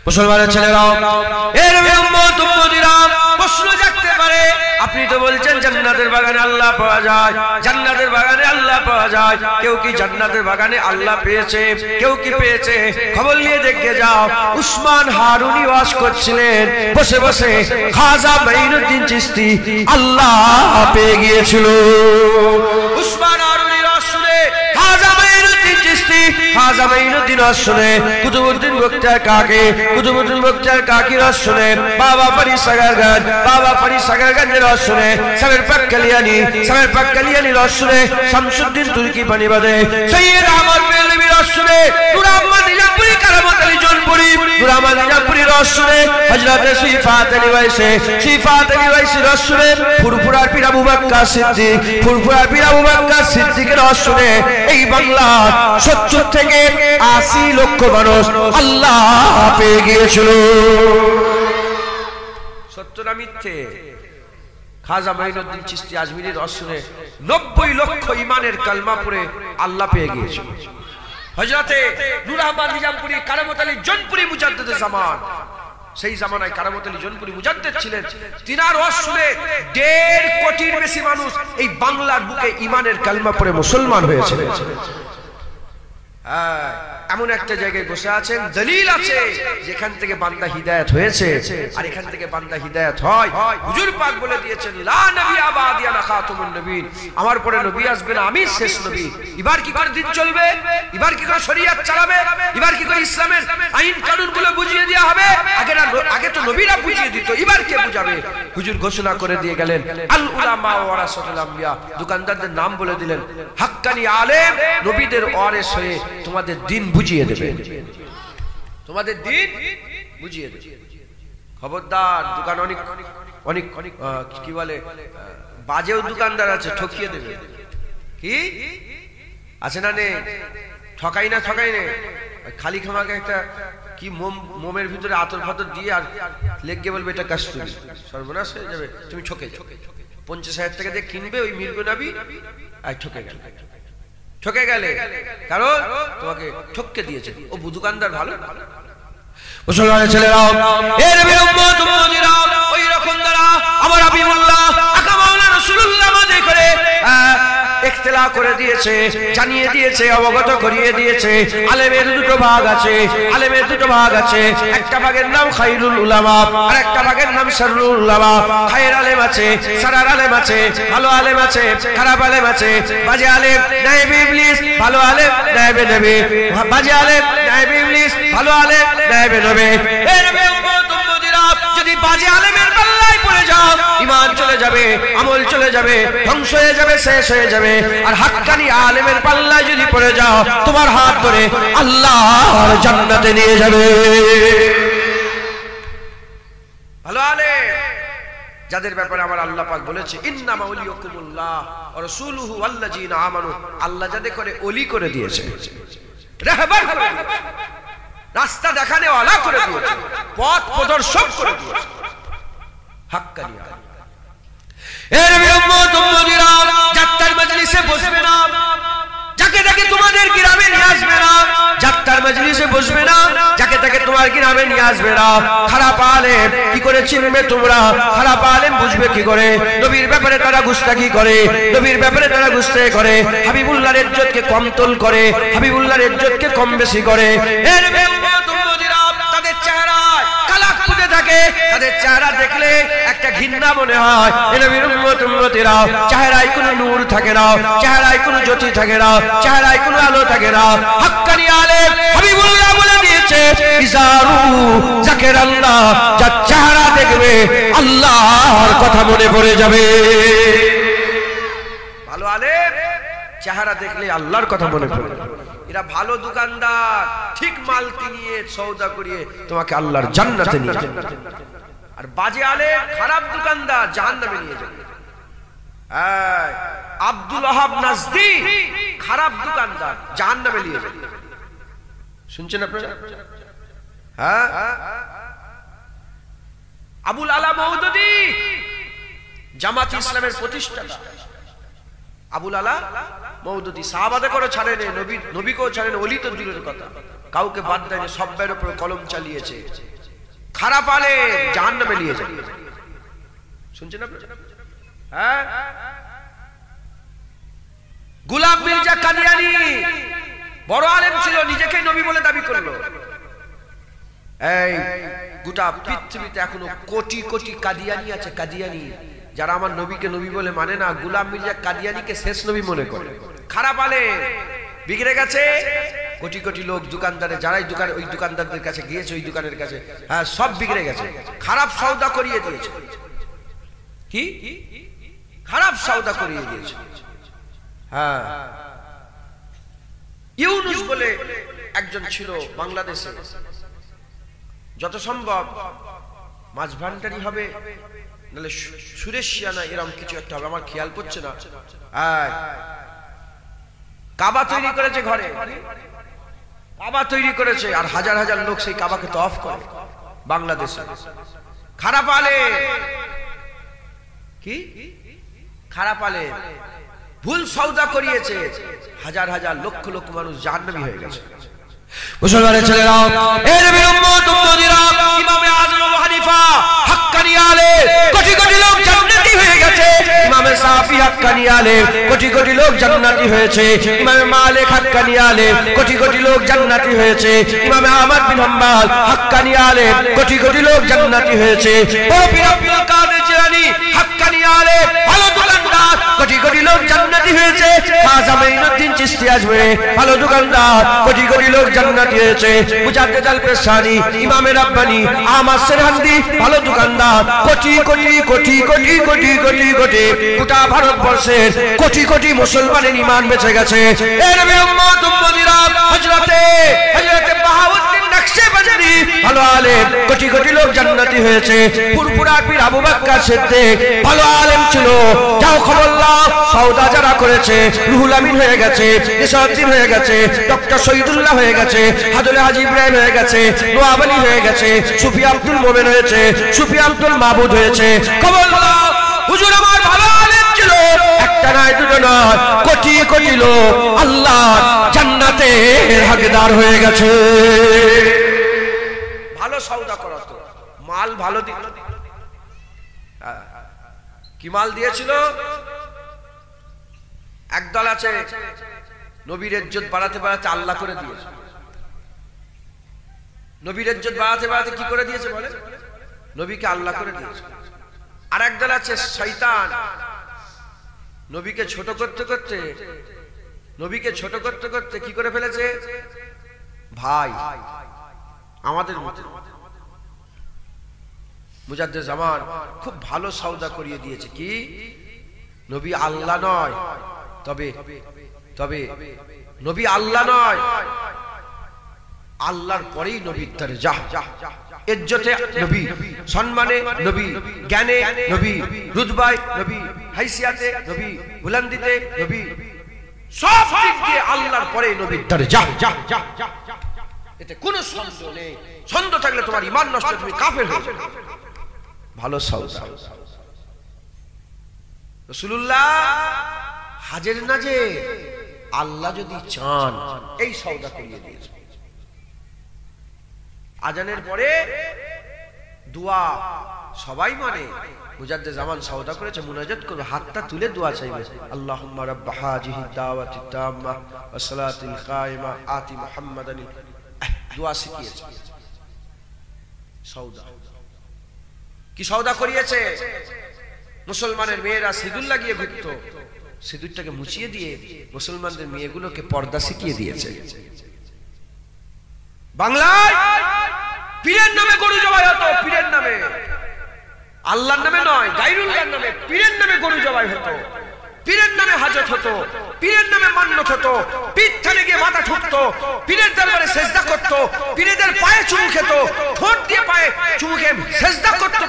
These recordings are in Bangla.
মুসলমানের ছেলেরাও, এর উম্মত উম্মতিরা প্রশ্ন জাগতে পারে, আপনি তো বলছেন জান্নাতের বাগানে আল্লাহ পাওয়া যায়, জান্নাতের বাগানে আল্লাহ পাওয়া যায়। কেউ কি জান্নাতের বাগানে আল্লাহ পেয়েছে? কেউ কি পেয়েছে? খবর নিয়ে দেখে যাও। উসমান হারুনি ওয়াজ করছিলেন বসে বসে, খাজা মাইনুদ্দিন চিশতি আল্লাহ পেয়ে গিয়েছিল। উসমান হারুনি ওয়াজ শুনে খাজা মাইনুদ্দিন চিশতি, খাজা মাইনুদ্দিন ওয়াজ শুনে কুতুবউদ্দিন বখতিয়ার কাকি, কুতুবউদ্দিন বখতিয়ার কাকি ওয়াজ শুনে বাবা ফরিদ সাগরগঞ্জ, বাবা ফরিদ সাগরগঞ্জের ওয়াজ শুনে সাবের পাক কালিয়ানি, সাবের পাক কালিয়ানির ওয়াজ শুনে শামসুদ্দিন তুর্কি পানিবাদে, সৈয়দ আহমদ বেলভির ওয়াজ শুনে নূর আহমদ নিজামপুরি, কারামত আলী জৌনপুরি, নূর আহমদ নিজামপুরির ওয়াজ শুনে হযরত সিফাত আলী ওয়াইসি, সিফাত আলী ওয়াইসির ওয়াজ শুনে ফুরফুরার পীর আবু বকর সিদ্দিক, ফুরফুরার পীর আবু বকর সিদ্দিকের ওয়াজ শুনে এই বাংলার 70 থেকে 80 লক্ষ মানুষ আল্লাহ পেয়ে গিয়েছিল। সত্য না মিথ্যে? খাজা মাইনুদ্দিন চিশতি আজমিরের ওয়াজ শুনে 90 লক্ষ ইমানের কালমা পড়ে আল্লাহ পেয়ে গিয়েছিল। হযরতে নূর আহমদ নিজামপুরি, কারামত আলী জৌনপুরি মুজাদ্দিদে জামান, সেই জামানায় কারামত আলী জৌনপুরি মুজাদ্দিদ ছিলেন। তিনার ওয়াজ শুনে 1.5 কোটির বেশি মানুষ এই বাংলার বুকে ইমানের কালমা পড়ে মুসলমান হয়েছে। এমন একটা জায়গায় বসে আছেন, দলিল আছে যেখান থেকে বান্দা হিদায়াত হয়েছে, আর এখান থেকে বান্দা হিদায়াত হয়। হুজুর পাক বলে দিয়েছেন, লা নবী আবাদি আনা খাতুমুন নবীন, আমার পরে নবী আসবে না, আমি শেষ নবী। এবার কি করে দিন চলবে? এবার কি করে শরীয়ত চালাবে? এবার কি করে ইসলামের আইন কানুন গুলো বুঝিয়ে দেওয়া হবে? আগে তো নবীরা বুঝিয়ে দিত, এবার কে বুঝাবে? হুজুর ঘোষণা করে দিয়ে গেলেন, আল উলামা ওয়ারাসাতুল আমবিয়া, দোকানদারদের নাম বলে দিলেন, হাক্কানি আলেম নবীদের ওয়ারিস হয়ে তোমাদের দিন বুঝিয়ে দেবে, তোমাদের দিন বুঝিয়ে দেবে। খবরদার, দোকান অনেক অনেক কি বলে বাজেও দোকানদার আছে, ঠকিয়ে দেবে। কি আছে না? নে ঠকাই না, ঠকাই নে, খালি খামাকে একটা কি মোমের ভিতরে আতর ফাতর দিয়ে আর লেগে বলবে এটা কাস্তুরি, সর্বনাশ হয়ে যাবে, তুমি ঠকে যাও। 50,000 টাকা দিয়ে কিনবে ওই মিরগো নবী, আর ঠকে গেল, ঠকে গেলে, কারণ তোমাকে ঠককে দিয়েছে ও দোকানদার ভালো। মুসলমানের ছেলেরাও, এর উম্মত উম্মতিরা, ওই রকম দ্বারা আমার হাবিবুল্লাহ আকা মাওলানা রাসূলুল্লাহ আমাদের করে ইখতিলা করে দিয়েছে, জানিয়ে দিয়েছে, অবগত করিয়ে দিয়েছে। আলেমের দুটো ভাগ আছে, আলেমের দুটো ভাগ আছে। একটা ভাগের নাম খায়রুল উলামা, আর একটা ভাগের নাম শাররুল উলামা। খায়ের আলেম আছে, সারার আলেম আছে, ভালো আলেম আছে, খারাপ আলেম আছে। বাজে আলেম নায়েবে ইবলিস, ভালো আলেম নায়েবে নবী। বাজে আলেম নায়েবে ইবলিস, ভালো আলেম নায়েবে নবী। এই নবী উম্মত উম্মতিরা যদি বাজে আলেমের পাল্লায় পড়ে যাও, ঈমান চলে যাবে, আমল চলে যাবে, ধ্বংস হয়ে যাবে, শেষ হয়ে যাবে। আর হাক্কানি আলেমের পাল্লায় যদি পড়ে যাও, তোমার হাত ধরে আল্লাহর জান্নাতে নিয়ে যাবে। ভালো আলেম যাদের ব্যাপারে আমার আল্লাহ পাক বলেছে, ইন্নামা ওলিয়াকুমুল্লাহ ওয়া রাসূলুহু ওয়াল্লাযিনা আমানু, আল্লাহ যাদের করে ওলি করে দিয়েছে, রাহবার করে দিয়েছে, রাস্তা দেখানে ওয়ালা করে দিয়েছে, পথ প্রদর্শক করে দিয়েছে। হাক্কানি আলেম। এর উম্মত উম্মতিরা যাত্রার মজলিসে বসবে না, যাকে তাকে তোমাদের গ্রামে নিয়ে আসবে না, যাত্রার মজলিসে বসবে না, যাকে তাকে তোমার গ্রামে নিয়ে আসবে না। খারাপ আলেম কি করে চিনবে তোমরা? খারাপ আলেম বুঝবে কি করে? নবীর ব্যাপারে তারা গুস্তাখি করে, নবীর ব্যাপারে তারা গুস্তাখি করে, হাবিবুল্লাহর ইজ্জতকে কম তোল করে, হাবিবুল্লাহর ইজ্জতকে কম বেশি করে। এর উম্মত উম্মতিরা তাদের চেহারায় কালাক ফুটে থাকে, তাদের চেহারা দেখলে একটা ঘৃণা মনে হয়। এ নবীর উম্মত উম্মতিরা চেহারায় কোনো নূর থাকে না, চেহারায় কোনো জ্যোতি থাকে না, চেহারায় কোনো আলো থাকে না। হাক্কানি আলেম হাবিবুল্লাহ বলে দিয়েছে, ইজারু যাকিরাল্লাহ, যার চেহারা দেখবে আল্লাহর কথা মনে পড়ে যাবে। ভালো আলেম চেহারা দেখলে আল্লাহর কথা মনে পড়ে। এরা ভালো দোকানদার, ঠিক মাল কিনিয়ে সওদা করিয়ে তোমাকে আল্লাহর জান্নাতে নিয়ে যাবে। আর বাজে আলেম খারাপ দোকানদার, জাহান্নামে নিয়ে যাবে। আব্দুল ওয়াহাব নাজদি খারাপ দোকানদার, জাহান্নামে নিয়ে যাবে। শুনছেন আপনারা? হ্যাঁ, আবুল আলা মওদুদি জামাত ইসলামের প্রতিষ্ঠাতা, আবুল আলা মওদুদি সাহাবাদের করে ছাড়েনি, নবীকেও ছাড়েনি, ওলি তো দূরের কথা, কাউকে বাদ দেয়নি, সব্বের উপর কলম চালিয়েছে। খারাপ আলেম জাহান্নামে নিয়ে যায়। শুনছেন আপনারা? হ্যাঁ, গোলাম মির্জা কাদিয়ানী বড় আলেম ছিল, নিজেকে নবী বলে দাবি করলো। এই গোটা পৃথিবীতে এখনো কোটি কোটি কাদিয়ানী আছে, কাদিয়ানী, যারা আমার নবীকে নবী বলে মানে না। গোলাম মির্জা কাদিয়ানীকে শেষ নবী মনে করে। খারাপ আলেম বিগড়ে গেছে। কোটি কোটি লোক দোকানদারে, যারাই দোকান, ওই দোকানদারদের কাছে গিয়েছে, ওই দোকানের কাছে, হ্যাঁ, সব বিগড়ে গেছে। খারাপ সওদা করিয়ে দিয়েছে। কি খারাপ সওদা করিয়ে দিয়েছে? হ্যাঁ, ইউনুস বলে একজন ছিল বাংলাদেশে, যত সম্ভব মাছ ভান্ডারি হবে, নাহলে সুরেশিয়ানা এরকম কিছু একটা হবে, আমার খেয়াল পড়ছে না। কাবা তৈরি করেছে, ঘরে কাবা তৈরি করেছে, আর হাজার হাজার লোক সেই কাবাকে তওয়াফ করে বাংলাদেশে। খারাপ আলেম, কি খারাপ আলেম ভুল সওদা করিয়েছে, হাজার হাজার লক্ষ লক্ষ মানুষ জাহান্নামী হয়ে গেছে। মুসলমানের ছেলেরা, এর নবীর উম্মত উম্মতিরা, ইমামে আযম আবু হানিফা হাক্কানি আলেম, কোটি কোটি লোক জান্নাতি হয়ে গেছে। ইমামে শাফি হাক্কানি আলেম, কোটি কোটি লোক জান্নাতি হয়েছে। ইমামে মালিক হাক্কানি আলেম, কোটি কোটি লোক জান্নাতি হয়েছে। ইমামে আহমদ বিন হাম্বল হাক্কানি আলেম, কোটি কোটি লোক জান্নাতি হয়েছে। বড় পীর আব্দুল কাদের জিলানী হাক্কানি আলেম, ভালো দোকানদার, কোটি কোটি লোক জান্নাতি হয়েছে। খাজা মাইনুদ্দিন চিশতি আজমিরি ভালো দোকানদার, কোটি কোটি লোক জান্নাতি হয়েছে। মুজাদ্দিদ আল পেশানি, ইমামে রাব্বানি, আহমদ সেরহান্দি ভালো দোকানদার, কোটি কোটি কোটি কোটি কোটি কোটি কোটি গোটা ভারতবর্ষের কোটি কোটি মুসলমানের ঈমান বেঁচে গেছে। এর নবীর উম্মত উম্মতিরা, হযরতে বাহাউদ্দিন নকশবন্দি ভালো আলেম, কোটি কোটি লোক জান্নাতি হয়েছে। ফুরফুরা পীর আবু বকর সিদ্দিক ভালো আলেম ছিল। যাও খবর নাও, সওদা যারা করেছে, রুহুল আমিন হয়ে গেছে, ইসাউদ্দিন হয়ে গেছে, ডক্টর শহীদুল্লাহ হয়ে গেছে, হাজরে হাজী ইব্রাহিম হয়ে গেছে, নোয়াব আলী হয়ে গেছে, সুফি আব্দুল মোমেন হয়েছে, সুফি আব্দুল মাহবুদ হয়েছে। খবর নাও, হুজুর আমার ভালো আলেম ছিল, একটা নয় দুটো নয়, কোটি কোটি লোক আল্লাহর জান্নাতের হকদার হয়ে গেছে। ভালো সওদা করাতো, মাল ভালো দিত। কি মাল দিয়েছিল? একদল আছে নবীর ইজ্জত বাড়াতে বাড়াতে আল্লাহ করে দিয়েছে। নবীর ইজ্জত বাড়াতে বাড়াতে কি করে দিয়েছে বলে? নবীকে আল্লাহ করে দিয়েছে। আর একদল আছে শয়তান, নবীকে ছোট করতে করতে, নবীকে ছোট করতে করতে কি করে ফেলেছে? ভাই আমাদের মতো। মুজাদ্দিদ জামান খুব ভালো সওদা করিয়ে দিয়েছে। কি? নবী আল্লাহ নয়, তবে তবে নবী আল্লাহ নয়, আল্লাহর পরেই নবীর দরজা। ইজ্জতে নবী, সম্মানে নবী, জ্ঞানে নবী, রুতবায় নবী, হাইসিয়াতে নবী, বুলন্দিতে নবী, সব দিক দিয়ে আল্লাহর পরে নবীর দরজা। এতে কোনো সন্দেহ নেই। সন্দেহ থাকলে তোমার ঈমান নষ্ট, তুমি কাফের হয়ে যাবে। ভালো সওদা। রাসূলুল্লাহ হাজের নাজে আল্লাহ যদি চান এই সওদা করিয়ে দিয়েছে। আজানের পরে দোয়া সবাই মানে, মুজাদ্দিদ জামান সওদা করেছে, মুনাজাত করবে, হাতটা তুলে দোয়া চাইবে, আল্লাহুম্মা রাব্বা হাযিহি দাওয়াতি তাম্মা ওয়াস সালাতিল কায়িমা আতি মুহাম্মাদান। দোয়া শিখিয়েছে। সওদা কি সওদা করিয়েছে? মুসলমানের মেয়েরা সিঁদুর লাগিয়ে ঘুরতো, সিঁদুরটাকে মুছিয়ে দিয়ে মুসলমানদের মেয়েগুলোকে পর্দা শিখিয়ে দিয়েছে। বাংলায় পীরের নামে গরু জবাই হতো, পীরের নামে, আল্লাহর নামে নয়, গায়রুল্লাহর নামে, পীরের নামে গরু জবাই হতো, পীরের নামে হাজত হতো, পীরের নামে মান্নত হতো, পীর থানে গিয়ে মাথা ঠুকতো, পীরের দরবারে সেজদা করতো, পীরেদের পায়ে চুমু খেত, ঠোঁট দিয়ে পায়ে চুমু খেয়ে সেজদা করতো,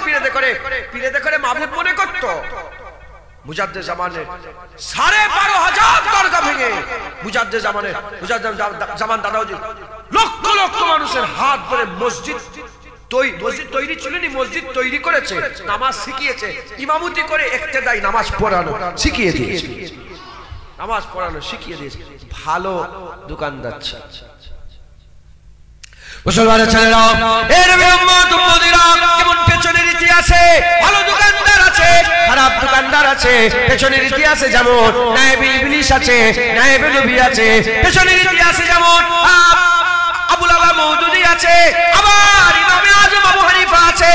পীরেদের করে মাবুদ মনে করতো। মুজাদ্দিদ জামানের 12,500 দরগা ভেঙে, মুজাদ্দিদ জামান দাদাজি লক্ষ লক্ষ মানুষের হাত ধরে মসজিদ তৈরি ছিল নি, মসজিদ তৈরি করেছে, নামাজ শিখিয়েছে, ইমামতি করে ইক্তেদাই নামাজ পড়ানো শিখিয়ে দিয়েছে, নামাজ পড়ানো শিখিয়ে দিয়েছে। ভালো দোকানদার ছিল। মুসলমানের ছেলেরা, এর উম্মত উম্মতিরা, আছে, পেছনের ইতিহাসে যেমন নায়েবে ইবলিস আছে, নায়েবে নবী আছে, পেছনের ইতিহাসে যেমন আবুল আলা মওদুদি আছে, আবার ইমামে আজম আবু হানিফা আছে।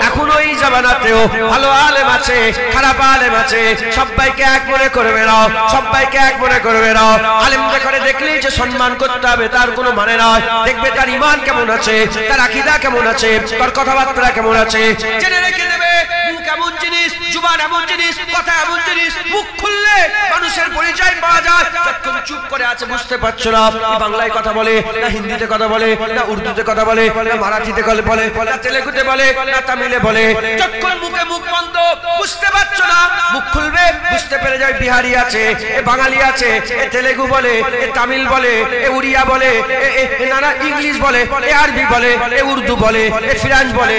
এখনো এই জামানাতেও ভালো আলেম আছে, খারাপ আলেম আছে। সবাইকে এক মনে করবে না, সবাইকে এক মনে করবে না। আলেম দেখে দেখলেই যে সম্মান করতে হবে তার কোনো মানে নয়। দেখবে তার ঈমান কেমন আছে, তার আকীদা কেমন আছে, তার কথাবার্তা কেমন আছে, জেনে রেখে দেবে। মুখ এমন জিনিস, জুবান এমন জিনিস, কথা এমন জিনিস, মুখ খুললে মানুষের পরিচয় পাওয়া যায়। যতক্ষণ চুপ করে আছে বুঝতে পারছো না বাংলায় কথা বলে না হিন্দিতে কথা বলে না উর্দুতে কথা বলে না মারাঠিতে বলে না তেলেগুতে বলে না তামিলে বলে। যতক্ষণ মুখে মুখ বন্ধ বুঝতে পারছো না, মুখ খুলবে বুঝতে পেরে যায় বিহারি আছে, এ বাঙালি আছে, এ তেলেগু বলে, এ তামিল বলে, এ উড়িয়া বলে, এ নানা ইংলিশ বলে, এ আরবি বলে, এ উর্দু বলে, এ ফ্রান্স বলে।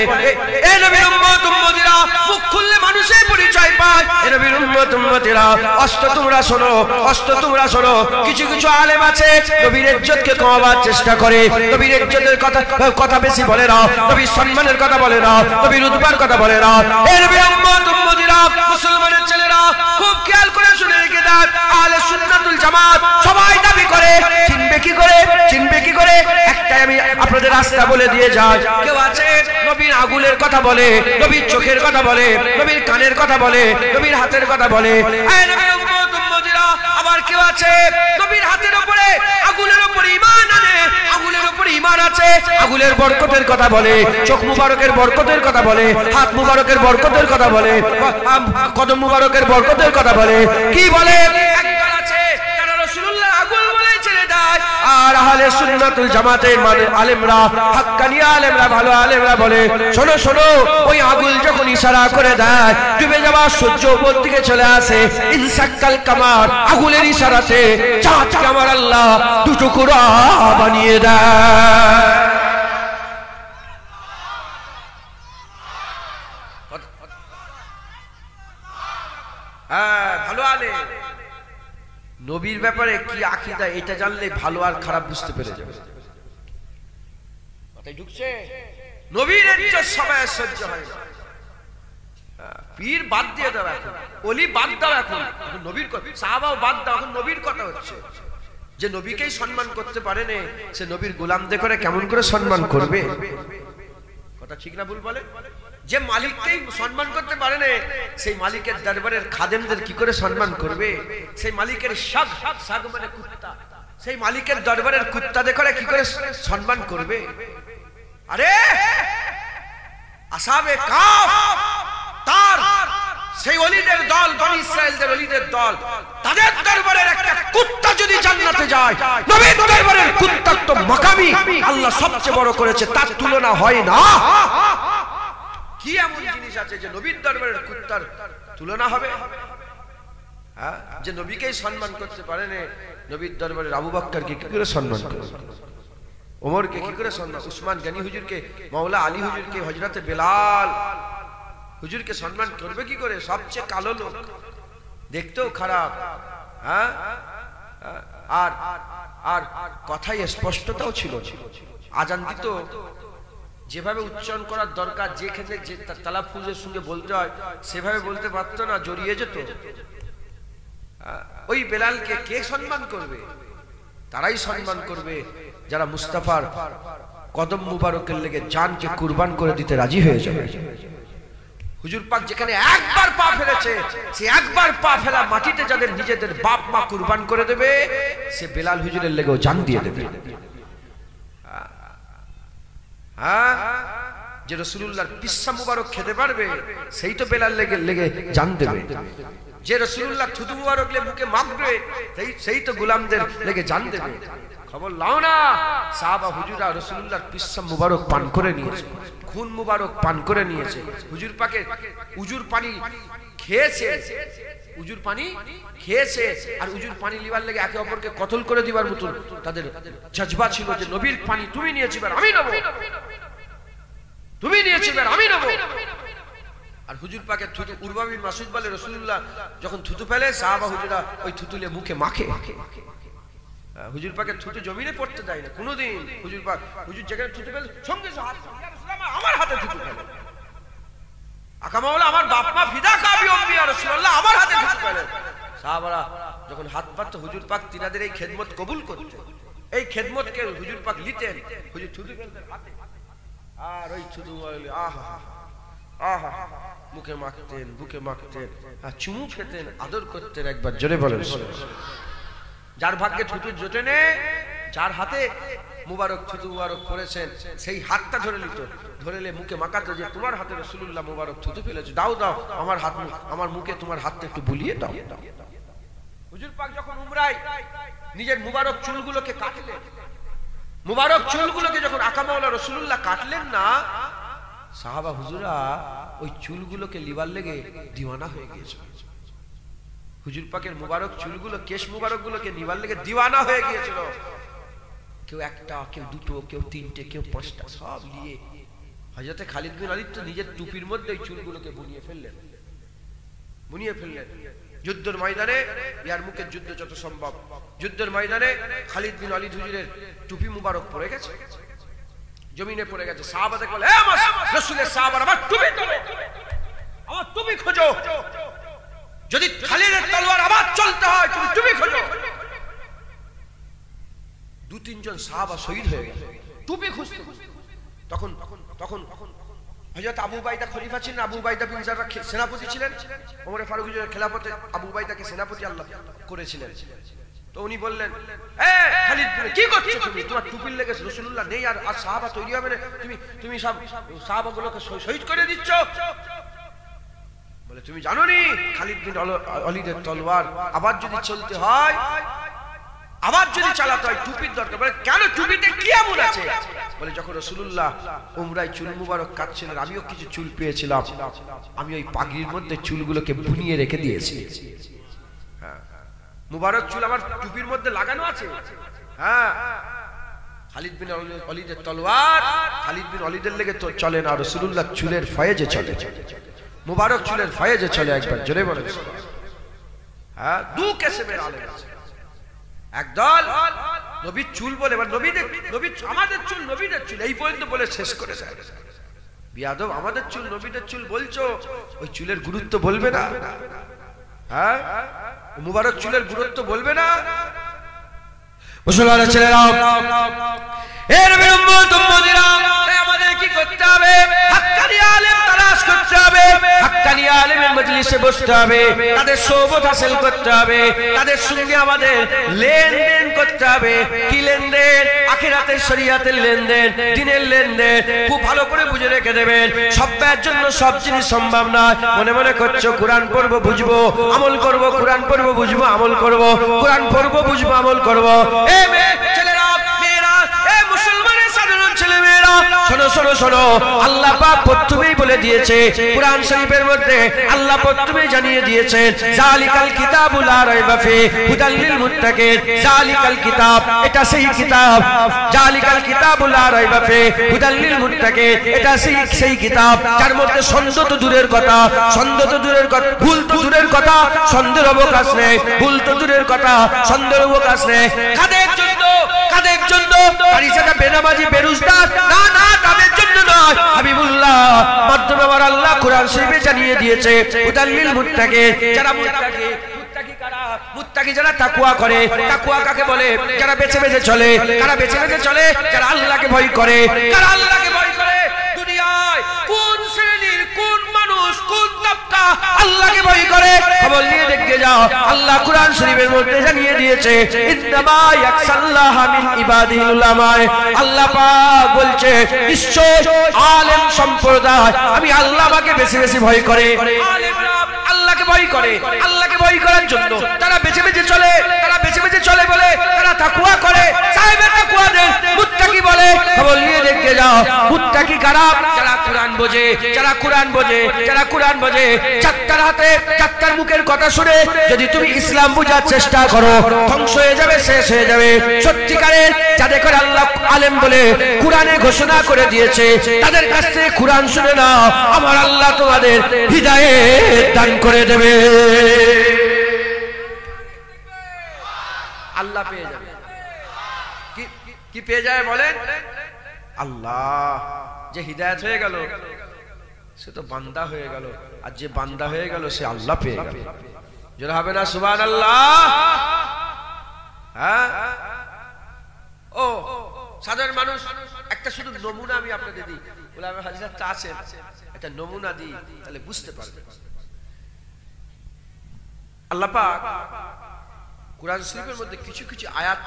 এ নবীর উম্মত উম্মতিরা মুখ খুললে মানুষের পরিচয় পায়। এ নবীর উম্মত উম্মতিরা অস্ত তোমরা শোনো, অস্ত তোমরা শোনো। কিছু কিছু আলেম আছে নবীর ইজ্জতকে কমাবার চেষ্টা করে, নবীর ইজ্জতের কথা বেশি বলে না, নবীর সম্মানের কথা বলে না, নবীর উদ্বার কথা বলে না। এ নবীর উম্মত উম্মতিরা মুসলমানের ছেলেরা খুব খেয়াল করে শুনে রেখে দেন, আহলে সুন্নাতুল জামাত সবাই দাবি করে। চিনবে কি করে, চিনবে কি করে? একটাই আমি আপনাদের রাস্তা বলে দিয়ে যাই। কেউ আছে নবীর আগুলের কথা বলে, নবীর চোখের কথা বলে, নবীর কানের কথা বলে, নবীর হাতের কথা বলে। আবার কেউ আছে নবীর হাতের উপরে আগুলের উপরে ঈমান আনে, আগুলের উপরে ঈমান আছে, আগুলের বরকতের কথা বলে, চোখ মুবারকের বরকতের কথা বলে, হাত মুবারকের বরকতের কথা বলে, কদম মুবারকের বরকতের কথা বলে। কি বলে? একজন আছে যারা রাসূলুল্লাহ আগুল বলে ছেড়ে দেয়, আর আহলে সুন্নাতুল জামাতের মানে আলেমরা, হাক্কানি আলেমরা, ভালো আলেমরা বলে শোনো শোনো, ওই আগুল যখন ইশারা করে দেয় ডুবে যাওয়া সূর্য উপর দিকে চলে আসে, ইনসাক্কাল কামার, আগুলের ইশারাতে চাঁদকে আমার আল্লাহ দুটুকরা বানিয়ে দেয়। ভালো আলেম নবীর ব্যাপারে কি আকীদা এটা জানলে ভালো আর খারাপ বুঝতে পেরে যাবে। কথাই ঢুকছে? নবীর ইজ্জত সবাই সহ্য হয় না। পীর বাদ দিয়ে দাও, এখন ওলি বাদ দাও, এখন নবীর কথা, সাহাবাও বাদ দাও, এখন নবীর কথা হচ্ছে। যে নবীকেই সম্মান করতে পারে না সে নবীর গোলামদের করে কেমন করে সম্মান করবে? কথা ঠিক না ভুল বলে? যে মালিককেই সম্মান করতে পারে না সেই মালিকের দরবারের খাদেমদের কি করে সম্মান করবে? সেই মালিকের শাগ, শাগ মানে কুত্তা, সেই মালিকের দরবারের কুত্তাদের করে কি করে সম্মান করবে? আরে আসহাবে কাফ তার সেই ওলিদের দল, বনি ইসরাইলদের ওলিদের দল, তাদের দরবারের একটা কুত্তা যদি জান্নাতে যায়, নবীর দরবারের কুত্তার তো মাকামি আল্লাহ সবচেয়ে বড় করেছে, তার তুলনা হয় না। কি এমন জিনিস আছে যে নবীর দরবারের কুত্তার তুলনা হবে? হ্যাঁ, যে নবীকেই সম্মান করতে পারে না, নবীর দরবারের আবু বকরকে কি করে সম্মান করবে, ওমরকে কি করে সম্মান, উসমান গনি হুজুরকে, মাওলা আলী হুজুরকে, হযরতে বেলাল হুজুরকে সম্মান করবে কি করে? সবচেয়ে কালো লোক, দেখতেও খারাপ। হ্যাঁ, আর আর কথাই স্পষ্টতাও ছিল। আজান দিত যেভাবে উচ্চারণ করার দরকার, যে ক্ষেত্রে যে তালাফুজের সঙ্গে বলতে হয় সেভাবে বলতে পারতো না, জড়িয়ে যেত। ওই বেলালকে কে সম্মান করবে? তারাই সম্মান করবে যারা মুস্তাফার কদম মুবারকের লেগে জানকে কুরবান করে দিতে রাজি হয়ে যাবে। হুজুর পাক যেখানে একবার পা ফেলেছে, সে একবার পা ফেলা মাটিতে যাদের নিজেদের বাপ মা কুরবান করে দেবে, সে বেলাল হুজুরের লেগেও জান দিয়ে দেবে। হ্যাঁ, যে রাসূলুল্লাহর পিসা মুবারক খেতে পারবে সেই তো বেলাল লেগে জান দেবে। যে রাসূলুল্লাহ থুতু মুবারক লে মুখে মাখবে সেই তো গোলামদের লেগে জান দেবে। খবর লাও না, সাহাবা হুজুরা রাসূলুল্লাহর পিসা মুবারক পান করে নিয়েছে, খুন মুবারক পান করে নিয়েছে, হুজুর পাকে উজুর পানি খেয়েছে, উজুর পানি খেয়েছে, আর উজুর পানি লিবার লেগে একে অপরকে কতল করে দিবার মতন তাদের জজবা ছিল যে নবীর পানি তুমি নিয়েছি এবার আমি নেব, তুমি নিয়েছি এবার আমি নেব। আর হুজুর পাকে থুতু, উরওয়া বিন মাসউদ বলে রাসূলুল্লাহ যখন থুতু ফেলে সাহাবা হুজুরা ওই থুতুলে মুখে মাখে। হুজুর পাকে থুতু জমিনে পড়তে দেয় না কোনোদিন। হুজুর পাক হুজুর যেখানে থুতু ফেলে সঙ্গে সঙ্গে হাত, ইয়া রাসূলুল্লাহ আমার হাতে থুতু ফেলে, আকা মাওলা আমার বাপ মা ফিদা কাবি অম্মি ইয়া রাসূলুল্লাহ, আমার হাতে থুতু ফেলেন। সাহাবারা যখন হাত পাতত হুজুর পাক তিনাদের এই খেদমত কবুল করতেন, এই খেদমতকে হুজুর পাক নিতেন, হুজুর থুতু ফেলতেন হাতে, আর ওই থুতু আহা আহা মুখে মাখতেন, বুকে মাখতেন, আর চুমু খেতেন, আদর করতেন। একবার জোরে বলেন। যার ভাগ্যে থুতু জোটে নে, যার হাতে মুবারক থুতু মুবারক করেছেন, সেই হাতটা ধরে নিত, ধরেলে মুখে মাখাতো যে তোমার হাতে রাসূলুল্লাহ মুবারক থুতু ফেলেছে, দাও দাও আমার হাত, আমার মুখে তোমার হাতটা একটু বুলিয়ে দাও। হুজুর পাক যখন উমরায় নিজের মুবারক চুলগুলোকে কাটলেন, মুবারক চুলগুলোকে যখন আকামাওয়ালা রাসূলুল্লাহ কাটলেন না, সাহাবা হুজুরা ওই চুলগুলোকে লিবার লেগে দিওয়ানা হয়ে গিয়েছিল। হুজুর পাকের মুবারক চুলগুলো, কেশ মুবারক গুলোকে নিবার লেগে দিওয়ানা হয়ে গিয়েছিল। কেউ একটা, কেউ দুটো, কেউ তিনটে, কেউ পাঁচটা, সব নিয়ে হযরতে খালিদ বিন ওয়ালিদ তো নিজের টুপির মধ্যে এই চুলগুলোকে বুনিয়ে ফেললেন। যুদ্ধের ময়দানে, ইয়ার মুখের যুদ্ধ যত সম্ভব, যুদ্ধের ময়দানে খালিদ বিন ওয়ালিদ হুজুরের টুপি মুবারক পড়ে গেছে, জমিনে পড়ে গেছে। সাহাবাদের বলে, এ রাসূলের সাহাবারা, আমার টুপি তোলো, আমার টুপি খোঁজো, যদি খালিদের তলোয়ার আবার চলতে হয় তুমি টুপি খোঁজো। দু তিনজন সাহাবা শহীদ হয়ে গেল টুপি খুঁজতে। তখন হযরত আবু উবাইদা খলিফা ছিলেন, আবু উবাইদা বিন জাররাহ সেনাপতি ছিলেন, ওমর ফারুক হুজুরের খেলাফতে আবু উবাইদাকে সেনাপতি আল্লাহ করেছিলেন। তো উনি বললেন, এ খালিদ কি করছো তুমি, তোমার টুপির লেগে রাসূলুল্লাহ নেই, আর সাহাবা তৈরি হবে না, তুমি সব সাহাবাগুলোকে শহীদ করে দিচ্ছ। বলে, তুমি জানো নি খালিদ বিন ওয়ালিদের তলোয়ার আবার যদি চলতে হয়, আবার যদি চালাতে হয় টুপির দরকার। বলে, কেন, টুপিতে কি এমন আছে? বলে, যখন রাসূলুল্লাহ উমরায় চুল মুবারক কাটছিলেন, আমিও কিছু চুল পেয়েছিলাম, আমি ওই পাগড়ির মধ্যে চুলগুলোকে বুনিয়ে রেখে দিয়েছি। হ্যাঁ, মুবারক চুল আমার টুপির মধ্যে লাগানো আছে। হ্যাঁ, খালিদ বিন ওয়ালিদের তলোয়ার খালিদ বিন ওয়ালিদের লেগে তো চলে না, রাসূলুল্লাহ চুলের ফয়েজে চলে, মুবারক চুলের ফয়েজে চলে। একবার জোরে বলেন। হ্যাঁ, দু কিসমের আলেম আছে। একদল নবীর চুল বলে, নবী আমাদের চুল নবীদের চুল এই পর্যন্ত বলে শেষ করে দেয়। বিয়াদব, আমাদের চুল নবীদের চুল বলছো, ওই চুলের গুরুত্ব বলবে না? হ্যাঁ, মুবারক চুলের গুরুত্ব বলবে না? মুসলমানের ছেলেরা, এর বিরুদ্ধে আমাদের কি করতে হবে? হাক্কানি আলেম তালাশ করতে হবে, হাক্কানি আলেমের মজলিসে বসতে হবে, তাদের সোহবত হাসিল করতে হবে, তাদের সঙ্গে আমাদের লেনদেন করতে হবে। কি লেনদেন? আখিরাতের শরিয়াতের লেনদেন, দ্বীনের লেনদেন। খুব ভালো করে বুঝে রেখে দেবেন, সবার জন্য সব জিনিস সম্ভব নয়। মনে মনে করছো কোরআন পড়বো বুঝবো আমল করব, কোরআন পড়বো বুঝবো আমল করব, কোরআন পড়বো বুঝবো আমল করব। এ মেয়ে ছেলেরা, মেয়েরা, এ মুসলমানের সাধারণ ছেলে মেয়েরা, শোনো শোনো শোনো, আল্লাহ পাক প্রথমেই বলে দিয়েছে কুরআন শরীফের মধ্যে, আল্লাহ প্রথমেই জানিয়ে দিয়েছেন, জালিকাল কিতাবু লা রাইবা ফি হুদাল লিল মুত্তাকিন। জালিকাল কিতাব, এটা সেই কিতাব, জালিকাল কিতাবু লা রাইবা ফি হুদাল লিল মুত্তাকিন, এটা সেই কিতাব যার মধ্যে সন্দেহ তো দূরের কথা, সন্দেহ তো দূরের কথা, ভুল তো দূরের কথা, সন্দেহের অবকাশ নেই, ভুল তো দূরের কথা, সন্দেহের অবকাশ নেই। কাদের জন্য? কাদের জন্য? তারিসাটা বেনামাজি বেরুজদার না, না, তাদের জন্য নয়। হাবিবুল্লাহ মাধ্যমে আমার আল্লাহ কোরআন শরীফে জানিয়ে দিয়েছে, হুদাল লিল মুত্তাকিন, যারা মুত্তাকি, মুত্তাকি কারা? মুত্তাকি যারা তাকওয়া করে। তাকওয়া কাকে বলে? যারা বেঁচে বেঁচে চলে। কারা বেঁচে বেঁচে চলে? যারা আল্লাহকে ভয় করে। কারা আল্লাহকে ভয় করে? দুনিয়ায় কোন শ্রেণীর, কোন মানুষ, কোন তবকা আল্লাহকে ভয় করে? খবর নিয়ে দেখতে যাও, আল্লাহ কোরআন শরীফের মধ্যে জানিয়ে দিয়েছে, ইন্নামা ইয়াকসাল্লাহা মিন ইবাদিহিল উলামা। আল্লাহ পাক বলছে, নিশ্চয় আলেম সম্প্রদায় আমি আল্লাহ পাকে বেশি বেশি ভয় করে। আলেমরা আল্লাহকে ভয় করে, আল্লাহকে ভয় করার জন্য তারা বেঁচে বেঁচে চলে, তারা বেঁচে বেঁচে চলে বলে তারা তাকওয়া করে, সাহেবের তাকওয়াদের মুত্তাকি বলে। খবর নিয়ে দেখতে যাও, মুত্তাকি কারা? যারা কোরআন বোঝে, যারা কোরআন বোঝে, যারা কোরআন বোঝে। চারটার হাতে চারটার মুখের কথা শুনে যদি তুমি ইসলাম বোঝার চেষ্টা করো, ধ্বংস হয়ে যাবে, শেষ হয়ে যাবে। সত্যিকারের যাদের করে আল্লাহ আলেম বলে কোরআনে ঘোষণা করে দিয়েছে, তাদের কাছ থেকে কোরআন শুনে নাও, আমার আল্লাহ তোমাদের হিদায়েত দান করে দেবে। আল্লাহ পেয়ে যাবে। কি পেয়ে যায় বলেন? আল্লাহ যে হিদায়াত হয়ে গেল, সে তো বান্দা হয়ে গেল, আর যে বান্দা হয়ে গেল সে আল্লাহ পেয়ে গেল। যেটা হবে না সুবহানাল্লাহ। হ্যাঁ, ও সাধারণ মানুষ একটা শুধু নমুনা আমি আপনাদের দিই, বলে আমি হাজিরা আছেন একটা নমুনা দিই, তাহলে বুঝতে পারবেন। আল্লাহ পাক কুরআন শরীফের মধ্যে কিছু কিছু আয়াত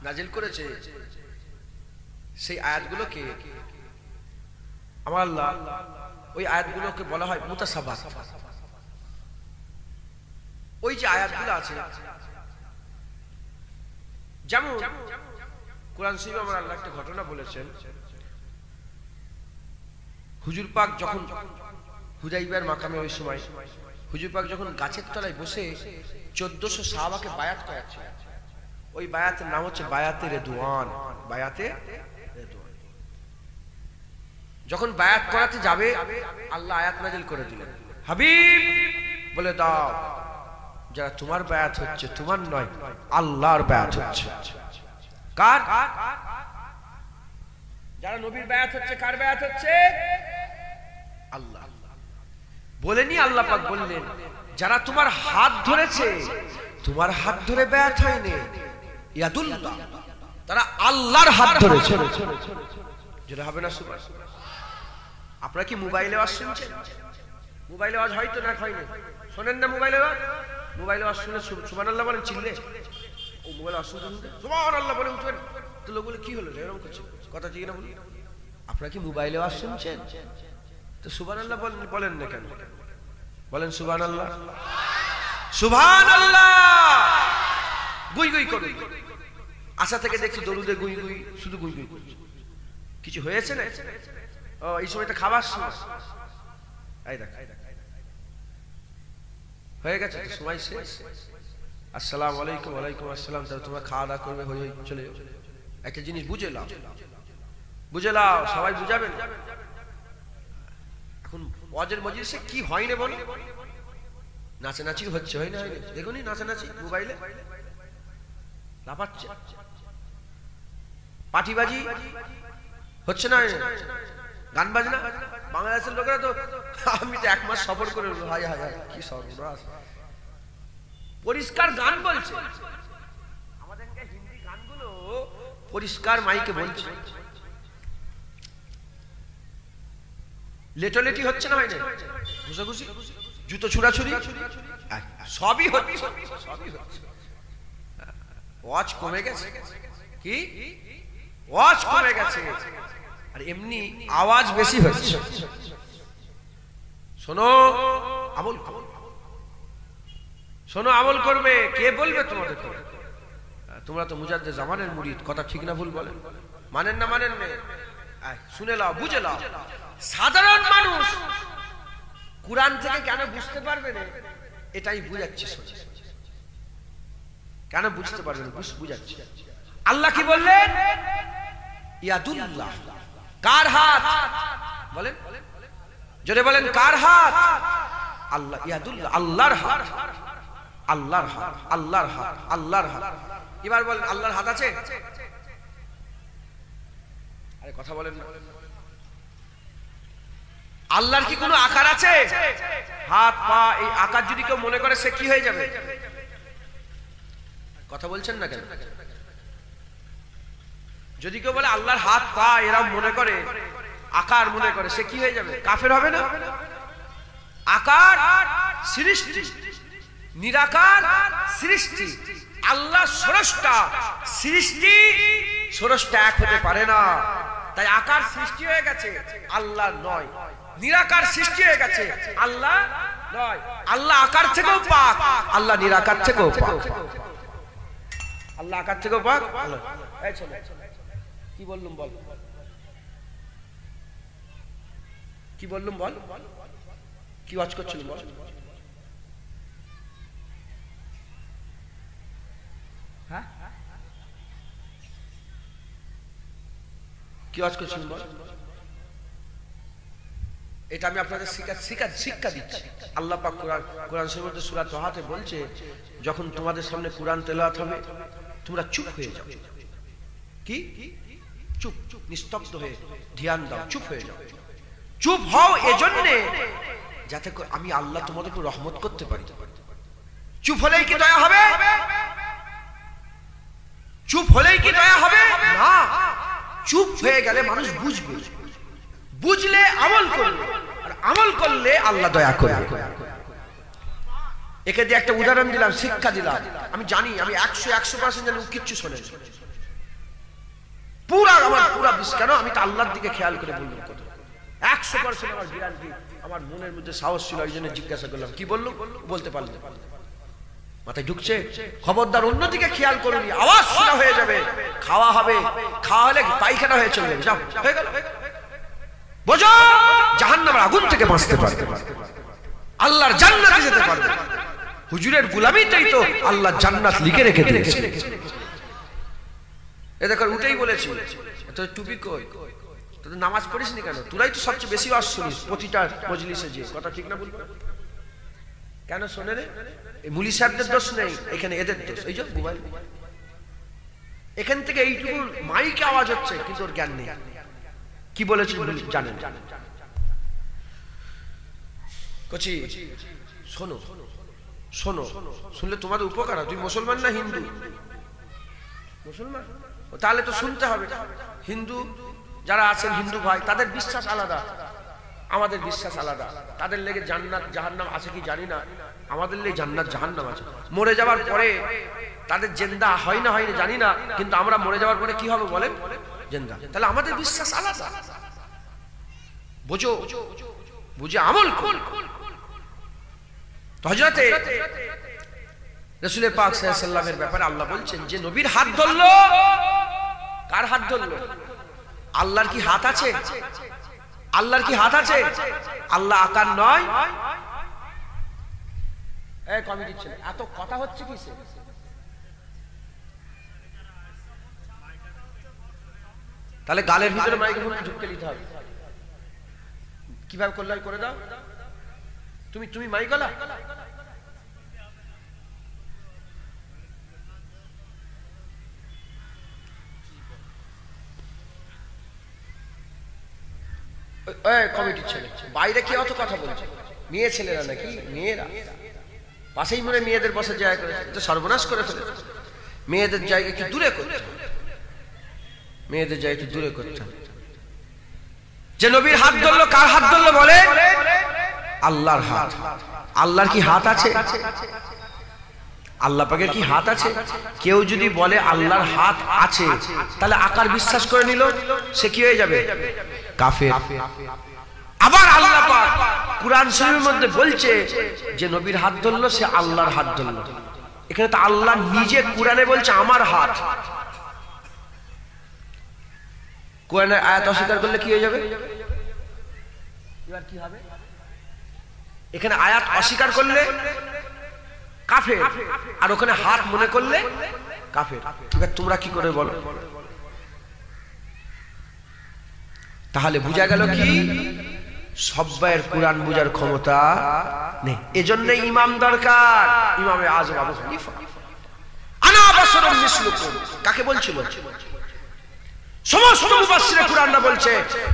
নাজিল করেছে, সেই আয়াতগুলোকে আমার আল্লাহ, ওই আয়াতগুলোকে বলা হয় মুতাসাবাত। ওই যে আয়াতগুলো আছে, যেমন কুরআন শরীফে আমার আল্লাহ একটা ঘটনা বলেছেন, হুজুর পাক যখন হুদাইবিয়ার মাকামে ওই সময় হুজুর পাক যখন গাছের তলায় বসে 1400 সাহাবাকে বায়াত করাচ্ছে, ওই বায়াতের নাম হচ্ছে বায়াতে রিদওয়ান। বায়াতে রিদওয়ান। যখন বায়াত করাতে যাবে আল্লাহ আয়াত নাজিল করে দিলেন, হাবিব বলে দাও যারা তোমার বায়াত হচ্ছে তোমার নয়, আল্লাহর বায়াত হচ্ছে। কার? যারা নবীর বায়াত হচ্ছে, কার বায়াত হচ্ছে? আল্লাহ। বলেনি আল্লাহ পাক বললেন যারা তোমার হাত ধরেছে, তোমার হাত ধরে বায়াত হয়নি, ইয়াদুল্লাহ, তারা আল্লাহর হাত ধরেছে। যেটা হবে না সুবহানাল্লাহ। আপনারা কি মোবাইলে আওয়াজ শুনছেন? মোবাইলে আওয়াজ হয়তো না, হয়নি, শোনেন না মোবাইলে আওয়াজ? মোবাইলে আওয়াজ শুনে সুবহানাল্লাহ বলেন, চিল্লে ও মোবাইল আওয়াজ শুনতে সুবহানাল্লাহ বলে উঠবেন, তো লোক বলে কি হলো এরকম করছে, কথা ঠিক না বলি? আপনারা কি মোবাইলে আওয়াজ শুনছেন? তো সুবহানাল্লাহ বলেন না কেন? বলেন সুবহানাল্লাহ। সুবহানাল্লাহ। গুই গুই করুন। আশা থেকে দেখছি দরুদে গুই গুই, শুধু গুই গুই করছে। কিছু হয়েছে না? ও এই সময়টা খাবার সময়, এই দেখ হয়ে গেছে সময় শেষ। আসসালামু আলাইকুম। ওয়ালাইকুম আসসালাম। তাহলে তোমরা খাওয়া দাওয়া করবে, হই হই চলে যাও। একটা জিনিস বুঝে লাও, বুঝে লাও, সবাই বুঝাবেন। এখন ওয়াজের মজলিসে কি হয় না বলো? নাচানাচি হচ্ছে, হয় না? দেখুনি নাচানাচি মোবাইলে লাফাচ্ছে, পাটিবাজি হচ্ছে না? গান বাজনা বাংলাদেশের লোকেরা তো, আমি তো 1 মাস সফর করে হায় হায় হায় কি সর্বনাশ। পরিষ্কার গান বলছে, আমাদের হিন্দি গানগুলো পরিষ্কার মাইকে বলছে। লেটোলেটি হচ্ছে না, হয় না? ঘুষাঘুষি, জুতো ছুড়াছুড়ি সবই হচ্ছে, সবই হচ্ছে। ওয়াজ কমে গেছে, কি ওয়াজ কমে গেছে, আর এমনি আওয়াজ বেশি হচ্ছে। শোনো আমল, শোনো আমল করবে, কে বলবে তোমাদের? তোমরা তো মুজাদ্দেদ জামানের মুরিদ, কথা ঠিক না ভুল বলেন? মানেন না মানেন না? শুনে লাও, বুঝে লাও। সাধারণ মানুষ কুরআন থেকে কেন বুঝতে পারবে না, এটাই বুঝাচ্ছি। কেন বুঝতে পারবে না বুঝাচ্ছি। আল্লাহ কি বললেন? ইয়াদুল্লাহ। কার হাত? বলেন জোরে বলেন, কার হাত? আল্লাহ। ইয়াদুল্লাহ, আল্লাহর হাত, আল্লাহর হাত, আল্লাহর হাত, আল্লাহর হাত। এবার বলেন আল্লাহর হাত আছে? আরে কথা বলেন না। আল্লাহর কি কোনো আকার আছে? হাত পা, এই আকার যদি কেউ মনে করে সে কি হয়ে যাবে? কথা বলছেন না কেন? যদি কেউ বলে আল্লাহর হাত পা এরা মনে করে, আকার মনে করে, সে কি হয়ে যাবে? কাফের হবে না? আকার সৃষ্টি, নিরাকার সৃষ্টি। আল্লাহ স্রষ্টা, সৃষ্টি স্রষ্টা এক হতে পারে না। তাই আকার সৃষ্টি হয়ে গেছে, আল্লাহ নয়। নিরাকার সৃষ্টি হয়ে গেছে, আল্লাহ নয়। আল্লাহ আকার থেকেও পাক, আল্লাহ নিরাকার থেকেও পাক। আল্লাহ আকার থেকেও পাক। এই চলো, কি বললুম বল, কি বললুম বল, কি ওয়াজ করছিলাম বল? হ্যাঁ, কি ওয়াজ করছিলাম বল? এটা আমি আপনাদের শিক্ষা দিচ্ছি। আল্লাহ পাক কোরআন শরীফের মধ্যে সূরা তাহাতে বলছে, যখন তোমাদের সামনে কোরআন তেলাওয়াত হবে তোমরা চুপ হয়ে যাও। কি? চুপ, নিস্তব্ধ হয়ে ধ্যান দাও, চুপ হয়ে যাও। চুপ হও এজন্যে যাতে আমি আল্লাহ তোমাদের উপর রহমত করতে পারি। চুপ হলেই কি দয়া হবে? চুপ হলেই কি দয়া হবে? না, চুপ হয়ে গেলে মানুষ বুঝবে, বুঝলে আমল করবে, আর আমল করলে আল্লাহ দয়া করবে। একে দিয়ে একটা উদাহরণ দিলাম, শিক্ষা দিলাম। আমি জানি, আমি 100% জানি কিচ্ছু শোনেন, পুরা বিশ্বাস। কেন? আমি তো আল্লাহর দিকে খেয়াল করে বললাম কথা 100% আমার গ্যারান্টি। আমার মনের মধ্যে সাহস ছিল, ওই জন্য জিজ্ঞাসা করলাম। কি বললো বলতে পারলে মাথায় ঢুকছে? খবরদার অন্যদিকে খেয়াল করুনি, আওয়াজ শোনা হয়ে যাবে। খাওয়া হবে, খাওয়া হলে পায়খানা হয়ে চলে যাবে, যাও হয়ে গেল। বোঝো, জাহান্নামের আগুন থেকে বাঁচতে পারবে, আল্লাহর জান্নাতে যেতে পারবে। হুজুরের গোলামিতেই তো আল্লাহ জান্নাত লিখে রেখে দিয়েছে। এ দেখো উঠেই বলেছি, তোর টুপি কই? তোর নামাজ পড়িস নি কেন? তোরাই তো সবচেয়ে বেশি ওয়াজ শুনিস প্রতিটা মজলিসে, যে কথা ঠিক না বলবো? কেন শোনে রে? এই মুলি সাহেবদের দোষ নেই, এখানে এদের দোষ। এই যে মোবাইল, এখান থেকে এইটুকু মাইকে আওয়াজ হচ্ছে, কিন্তু ওর জ্ঞান নেই। কি বলেছি জানেন? কচি শোনো, শোনো, শুনলে তোমাদের উপকার হয়। তুই মুসলমান না হিন্দু? মুসলমান, তাহলে তো শুনতে হবে। হিন্দু যারা আছেন, হিন্দু ভাই, তাদের বিশ্বাস আলাদা, আমাদের বিশ্বাস আলাদা। তাদের লেগে জান্নাত জাহান্নাম আছে কি জানি না, আমাদের লেগে জান্নাত জাহান্নাম আছে। মরে যাওয়ার পরে তাদের জিন্দা হয় না জানি না, কিন্তু আমরা মরে যাওয়ার পরে কি হবে বলেন? জিন্দা। তাহলে আমাদের বিশ্বাস আলাদা। বোঝো, বুঝে আমল কর। তো হযরতে রাসূল পাক সাল্লাল্লাহু আলাইহি ওয়াসাল্লামের ব্যাপারে আল্লাহ বলছেন যে নবীর হাত ধরলো। কার হাত ধরলো? আল্লাহর কি হাত আছে? আল্লাহর কি হাত আছে? আল্লাহ আকার নয়। এই কমিটি ছিল, এত কথা হচ্ছে কিসে? তাহলে গালের ভিতরে মাইক্রোফোন ঢুকতে দিতে হবে। কিভাবে করলে করে দাও। তুমি মাইক গলা কমিটির ছেলে বাইরে কি অত কথা বলছে? মেয়ে ছেলেরা নাকি? মেয়েরা পাশেই মনে মেয়েদের বসে জায়গা করে সর্বনাশ করে ফেলে। মেয়েদের জায়গা একটু দূরে করতে, মেয়েদের জায়গা একটু দূরে করতে। যে নবীর হাত ধরলো, কার হাত ধরলো বলে? আল্লাহর হাত। আল্লাহর কি হাত আছে? আল্লাহ পাকের কি হাত আছে? কেউ যদি বলে আল্লাহর হাত আছে, তাহলে আকার বিশ্বাস করে নিল, সে কি হয়ে যাবে? কাফের। আবার আল্লাহ পাক কুরআন শরীফের মধ্যে বলছে যে নবীর হাত ধরলো, সে আল্লাহর হাত ধরলো। এখানে তো আল্লাহ নিজে কুরআনে বলছে আমার হাত। কোরআনের আয়াত অস্বীকার করলে কি হয়ে যাবে? এবার কি হবে? এখানে আয়াত অস্বীকার করলে কাফের, আর ওখানে হাত মনে করলে কাফের। এবার তোমরা কি করে বলো? তাহলে বুঝা গেল কি সব্বাইয়ের কোরআন বুঝার ক্ষমতা নেই। এজন্য ইমাম দরকার। ইমামে আযম আবু হানিফা আনা বাশারুম মিসলুকুম কাকে বলছিল? সমস্ত মুফাসসিরে কুরআনরা বলছে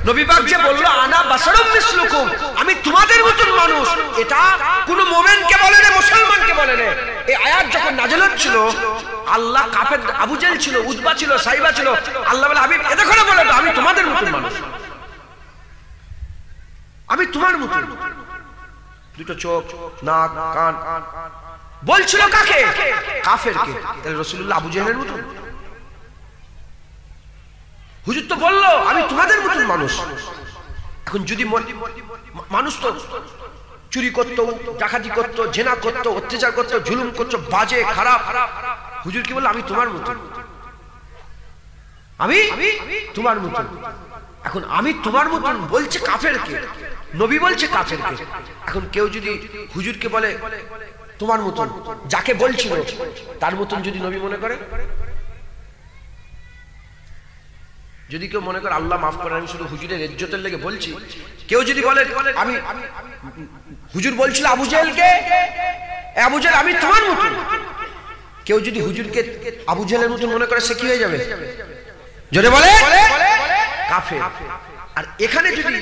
নবী পাক যে বলল আনা বাশারুম মিসলুকুম, আমি তোমাদের মতন মানুষ, এটা কোন মুমিনকে বলে না, মুসলমানকে বলে না। এই আয়াত যখন নাযিল হচ্ছিল, আল্লাহ কাফের আবু জেহেল ছিল, উতবা ছিল, সাইবা ছিল, আল্লাহ বলে হাবিব এটা করে বলে আমি তোমাদের মতন মানুষ, আমি তোমার মতন, দুটো চোখ, নাক, কান। বলছিল কাকে? কাফেরকে। তাহলে রাসূলুল্লাহ আবু জেহেলের মতন? হুজুর তো বললো আমি তোমাদের মতন মানুষ। এখন যদি মানুষ তো চুরি করতো, ডাকাতি করতো, জেনা করতো, অত্যাচার করতো, জুলুম করতো, বাজে খারাপ, হুজুর কি বললো আমি তোমার মতন, আমি তোমার মতন। এখন আমি তোমার মতন বলছে কাফেরকে, নবী বলছে কাফেরকে। এখন কেউ যদি হুজুরকে বলে তোমার মতন, যাকে বলছিল তার মতন যদি নবী মনে করে, যদি কেউ মনে করে আল্লাহ মাফ করেন আমি শুধু হুজুরের ইজ্জতের লেগে বলছি, কেউ যদি বলে আমি হুজুর বলছিল আবু জেহেলকে, আবু জেহেল আমি তোমার মতন, কেউ যদি হুজুরকে আবু জেহেলের মতন মনে করে, সে কি হয়ে যাবে? জোরে বলে কাফের। আর এখানে যদি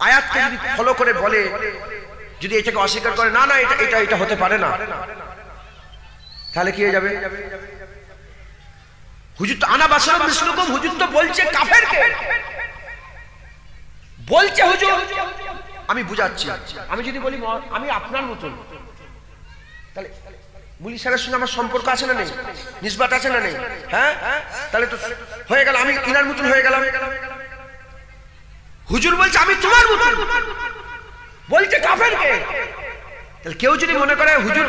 আয়াতকে যদি ফলো করে বলে, যদি এটাকে অস্বীকার করে না না এটা এটা এটা হতে পারে না, তাহলে কি হয়ে যাবে? হুজুর তো আনা বাসার মিসলুকুম, হুজুর তো বলছে কাফেরকে, বলছে হুজুর আমি বুঝাচ্ছি। আমি যদি বলি আমি আপনার মতন, তাহলে মুলি সাহেবের সঙ্গে আমার সম্পর্ক আছে না নেই? নিসবাত আছে না নেই? হ্যাঁ, তাহলে তো হয়ে গেল, আমি ইনার মতন হয়ে গেলাম। হুজুর বলছে আমি তোমার মতন, বলছে কাফেরকে। তাহলে কেউ যদি মনে করে হুজুর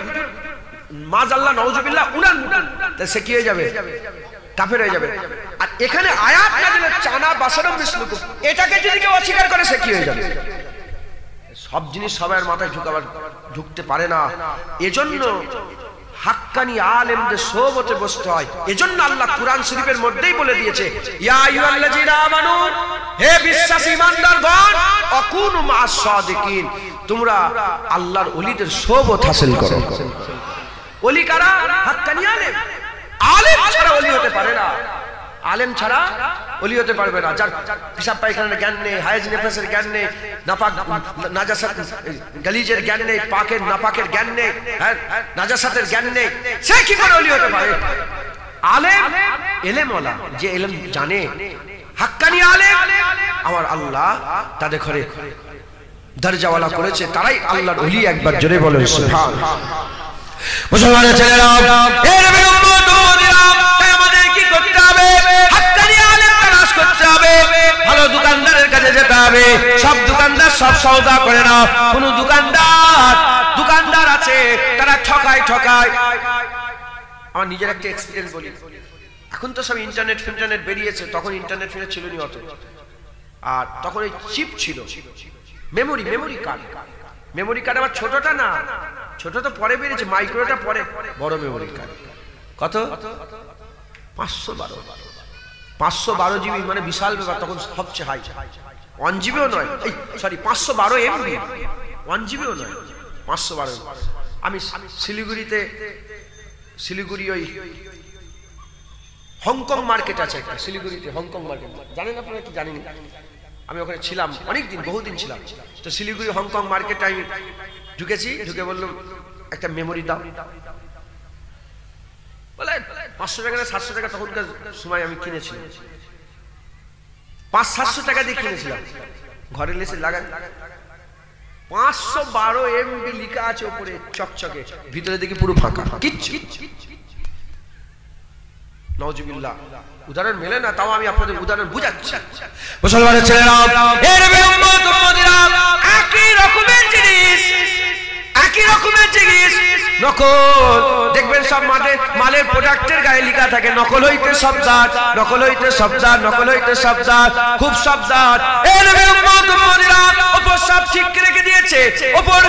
মাযাল্লাহ নাউযুবিল্লাহ উনার মতন, তাহলে সে কি হয়ে যাবে? কাফের হয়ে যাবে। আর এখানে আয়াত নাযিল চানা বাসারুম মিসলুকুম, এটাকে যদি কেউ অস্বীকার করে সে কি হয়ে যাবে? সব জিনিস সবার মাথায় ঢুকতে পারে না। এজন্য হাক্কানি আলেমদের সোহবতে বসতে হয়। এজন্য আল্লাহ কুরআন শরীফের মধ্যেই বলে দিয়েছে, ইয়া আইয়ুহাল্লাযীনা আমানু, হে বিশ্বাসী ঈমানদারগণ, আকুনু মা'আস সাদিকিন, তোমরা আল্লাহর ওলিদের সোহবত হাসিল করো। ওলি কারা? হাক্কানি আলেম। আলেম ছাড়া ওলি হতে পারে না, আলেম ছাড়া ওলি হতে পারবে না। যার হিসাব পায়খানার জ্ঞান নেই, হায়েজ নেফাসের জ্ঞান নেই, নাপাক নাজাসাত গালিজের জ্ঞান নেই, পাকের নাপাকের জ্ঞান নেই, হ্যাঁ নাজাসাতের জ্ঞান নেই, সে কি করে ওলি হতে পারে? আলেম এলেমওয়ালা, যে ইলম জানে, হাক্কানি আলেম আমার আল্লাহ তাদের ঘরে দরজাওয়ালা করেছে, তারাই আল্লাহর ওলি। একবার জোরে বলেন সুবহানাল্লাহ। মুসলমানের ছেলেরা, এ নবীর উম্মত উম্মতিরা, আমাদের কি করতে হবে? হাক্কানি আলেম তালাশ করতে হবে, ভালো দোকানদারের কাছে যেতে হবে। সব দোকানদার সব সওদা করে না, কোন দোকানদার আছে তারা ঠকায়। আমার নিজের একটা এক্সপেরিয়েন্স বলি। এখন তো সব ইন্টারনেট বেরিয়েছে, তখন ইন্টারনেট ছিল না অত। আর তখন এই চিপ ছিল, মেমোরি কার্ড। আবার ছোটটা না, ছোট তো পরে বেরিয়েছে, মাইক্রোটা পরে, বড় মেমোরি কার্ড। কত? 512 জিবি, মানে বিশাল ব্যাপার। তখন সবচেয়ে হাই 1 জিবিও নয়, 512 এমবি, 1 জিবিও নয়, 512। আমি শিলিগুড়ি ওই হংকং মার্কেট আছে একটা, শিলিগুড়িতে হংকং মার্কেট, জানেন আপনারা কি জানেন? আমি ওখানে ছিলাম অনেকদিন, বহুদিন ছিলাম। তো শিলিগুড়ি হংকং মার্কেটে আমি ঢুকে বললাম একটা মেমোরি দাও। বলে 500 টাকা না 700 টাকা, তখনকার সময় আমি কিনেছিলাম 500-700 টাকা দিয়ে কিনেছিলাম। ঘরে এসে লাগান, 512 এমবি লেখা আছে উপরে চকচকে, ভিতরে দেখি পুরো ফাঁকা, কিচ্ছু। নাউজুবিল্লাহ, উদাহরণ মেলে না, তাও আমি আপনাদের উদাহরণ বুঝাচ্ছি। মুসলমানের ছেলেরা, এ নবীর উম্মত উম্মতিরা, একই রকমের জিনিস নকল দেখবেন সব মালের প্রোডাক্টের গায়ে লেখা থাকে নকল হইতে সাবধান, খুব সাবধান। এই নবীর উম্মত উম্মতিরা, উপর সব ঠিক রেখে দিয়েছে, উপর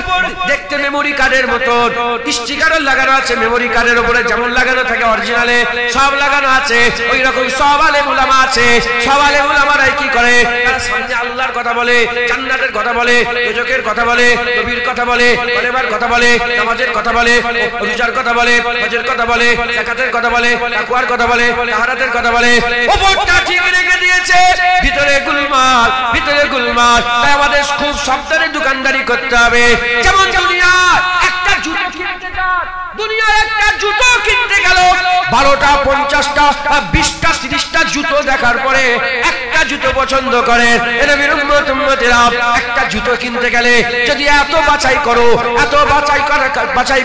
দেখতে মেমোরি কার্ডের মতন স্টিকারও লাগানো আছে। মেমোরি কার্ডের উপরে যেমন লাগানো থাকে অরিজিনালে সব লাগানো আছে, ওই রকম সব আলেম উলামা আছে। সব আলেম উলামারাই কি করে? তারা সামনে আল্লাহর কথা বলে, জান্নাতের কথা বলে, দোজখের কথা বলে, নবীর কথা বলে, কলেমার কথা বলে, নামাজের কথা বলে, রোজার কথা বলে, হজের কথা বলে, যাকাতের কথা বলে, তাকওয়ার কথা বলে, তাহারাতের কথা বলে। উপরটা ঠিক রেখে দিয়েছে, ভিতরে গুলমাল। তাই আমাদের খুব সাবধানে দোকানদারি করতে হবে। যেমন দুনিয়ায় একটা জুতো কিনতে যান, দুনিয়ায় একটা জুতো কিনতে গেল 12টা 50টা 20টা 30টা জুতো দেখার পরে একটা জুতো পছন্দ করে। এর বিরুদ্ধে উম্মতেরা, একটা জুতো কিনতে গেলে যদি এত বাছাই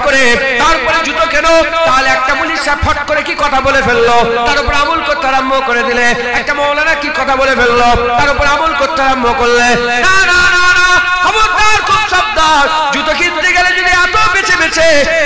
করে তারপরে জুতো কেন, তাহলে একটা পুলিশ ফট করে কি কথা বলে ফেললো, তার উপর আমল করতে আরম্ভ করে দিলে। একটা মৌলানা কি কথা বলে ফেললো, তার উপর আমল করতে আরম্ভ করলে। না না না না, খবরদার, খুব সাবধান। জুতো কিনতে গেলে যদি এত বেছে